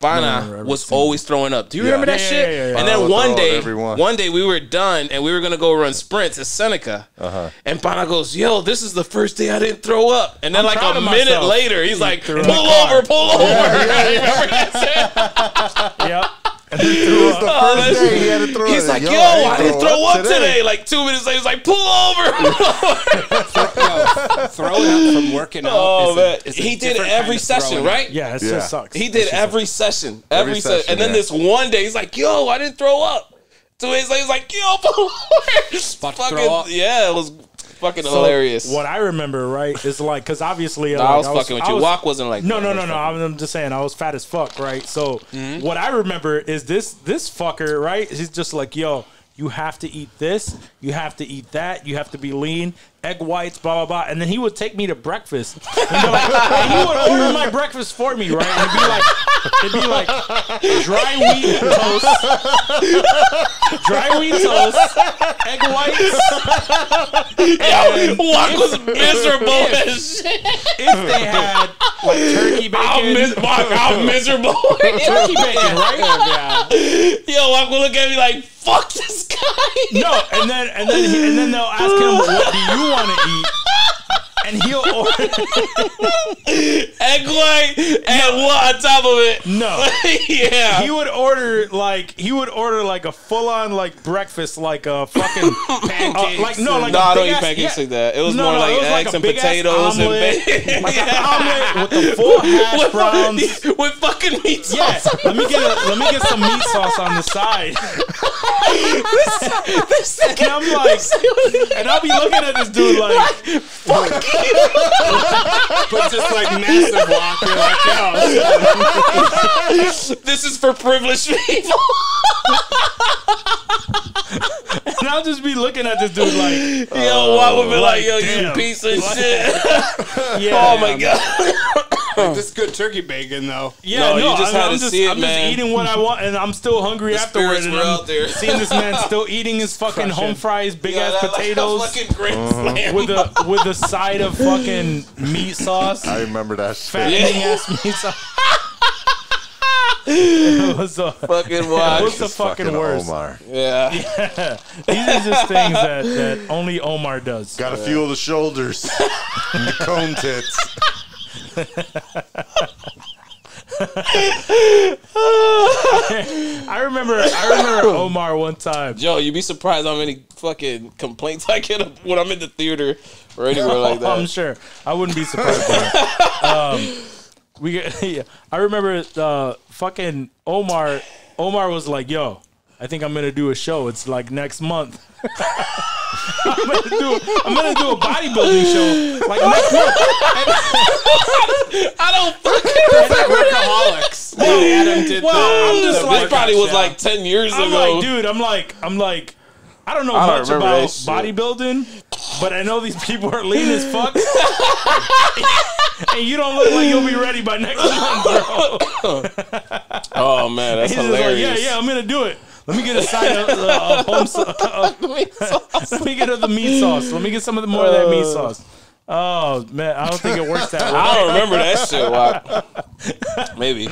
Bana was always throwing up. Do you remember that Yeah, shit? yeah. And Bana then would throw up every one. one day we were done and we were gonna go run sprints at Seneca. And Bana goes, "Yo, this is the first day I didn't throw up." And then like proud a of minute myself. later, he's like, threw "Pull in the car." over, pull over." Remember that shit? Yep. And then threw up. First day he had to throw He's it. like, "Yo, I I didn't throw up today." Like 2 minutes later, he's like, "Pull over." Throwing up from working out. Oh is man, a he did different every kind of session, throwing up. right? Yeah, it Yeah. just sucks. He did every session, every session, session, and then yeah. this one day, he's like, "Yo, I didn't throw up." 2 days later, he's like, "Yo, pull over." About to throw up. Yeah, it was fucking So hilarious. What I remember, right, is like, because obviously, I was fucking with you. Walk wasn't like No, that. no. I'm just saying, I was fat as fuck, right? So what I remember is this fucker, right? He's just like, yo, you have to eat this, you have to eat that, you have to be lean, egg whites, blah blah blah, and then he would take me to breakfast. And he would order my breakfast for me, right? And it'd be like dry wheat toast, egg whites. Yo, Walk was miserable as shit. If they had like turkey bacon, I'm miserable. turkey bacon, right? Yo, Walk would look at me like, "Fuck this guy." No, and then they'll ask him, "What do you want to eat?" And he'll order. Egg white and what on top of it? No, Yeah. he would order like a full on like breakfast, like a fucking Pancakes. like no, like No, a I don't big eat ass- pancakes yeah. like that. It was No, more no, like it was like eggs a and big-ass potatoes and omelet, bacon. like an omelet with the full hash browns. With fucking meat Yeah, sauce. let me get some meat sauce on the side. And I'm like, and I'll be looking at this dude like, Fuck you. But just like massive walk. You're like, yo. This is for privileged people. and I'll just be looking at this dude like, Yo, why would be like, yo, you damn. piece of shit. yeah, Oh my god. This is good turkey bacon, though. Yeah, No, no, you just had to see it, I'm man. just eating what I want, and I'm still hungry afterwards. spirits And were I'm out there. seeing this man still eating his fucking home fries, big ass That, like, potatoes a fucking grand slam. with a side of fucking meat sauce, I remember that shit. fattening ass meat sauce. It was fucking What's watch. the fucking worst? Omar. Yeah. These are just things that only Omar does. Got to fuel the shoulders. And the cone tits. I remember Omar one time. Joe, you'd be surprised how many fucking complaints I get when I'm in the theater or anywhere like that. I'm sure. I wouldn't be surprised. By that. I remember fucking Omar. Omar was like, "Yo, I think I'm gonna do a show. It's like next month. I'm gonna do a bodybuilding show like next month." I don't fucking It's like Workaholics. Adam did I'm just the like, this probably was workout like 10 years I'm ago. like, dude, I'm like, I don't know I don't much remember about that shit. bodybuilding, but I know these people are lean as fuck. And you don't look like you'll be ready by next month, bro. Oh man, that's He's just like, hilarious. yeah, I'm gonna do it. Let me get a side of let me get the meat sauce. Let me get some of the more of that meat sauce. Oh man, I don't think it works that way. I don't remember that shit. Wow. Maybe.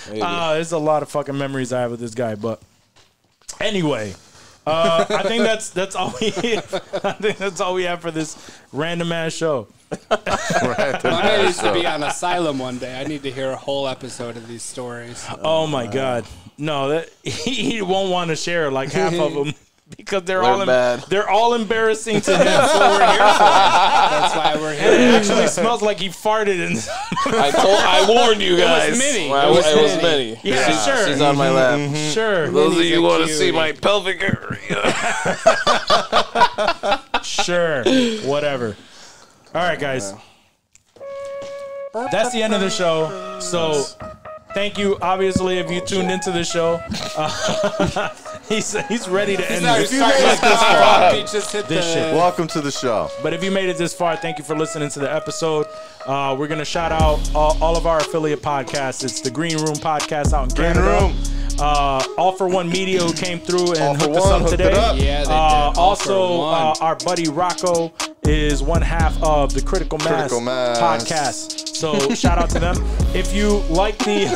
There's a lot of fucking memories I have with this guy, but anyway. I think that's all we. I think that's all we have for this random ass show. I used to be on Asylum one day. I need to hear a whole episode of these stories. Oh my god, no! That he won't want to share like half of them because they're all bad. they're all embarrassing to him. That's what we're here for. That's why we're here. It actually smells like he farted in. I warned you guys. It was Minnie. Well, it was Minnie. Yeah, sure. She's on my lap. Sure, Those of you who want to cutie. see my pelvic area. sure, whatever. All right, guys. That's the end of the show. So, thank you. Obviously, if you tuned into the show, he's ready to end this. This shit. Welcome to the show. But if you made it this far, thank you for listening to the episode. We're going to shout out all of our affiliate podcasts. It's the Green Room Podcast out in Canada. All for One Media who came through and hooked us up today. Yeah, they did. Also, our buddy Rocco is one half of the Critical Mass podcast. So shout out to them. If you like the,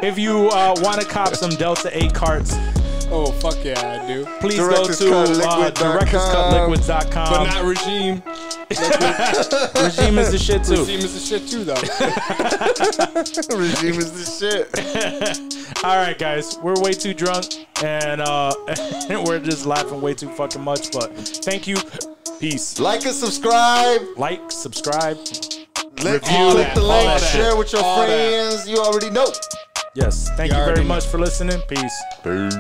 if you want to cop some Delta 8 carts, Oh, fuck yeah, I do. please go to directorscutliquids.com. But not Regime. Regime is the shit too. Regime is the shit too, though. Regime is the shit. All right, guys, we're way too drunk and we're just laughing way too fucking much. But thank you. Peace. Like and subscribe. Like, subscribe. Click Review. the All link. that. Share with your All that. friends. You already know. Yes. Thank you already very know. much for listening. Peace. Peace.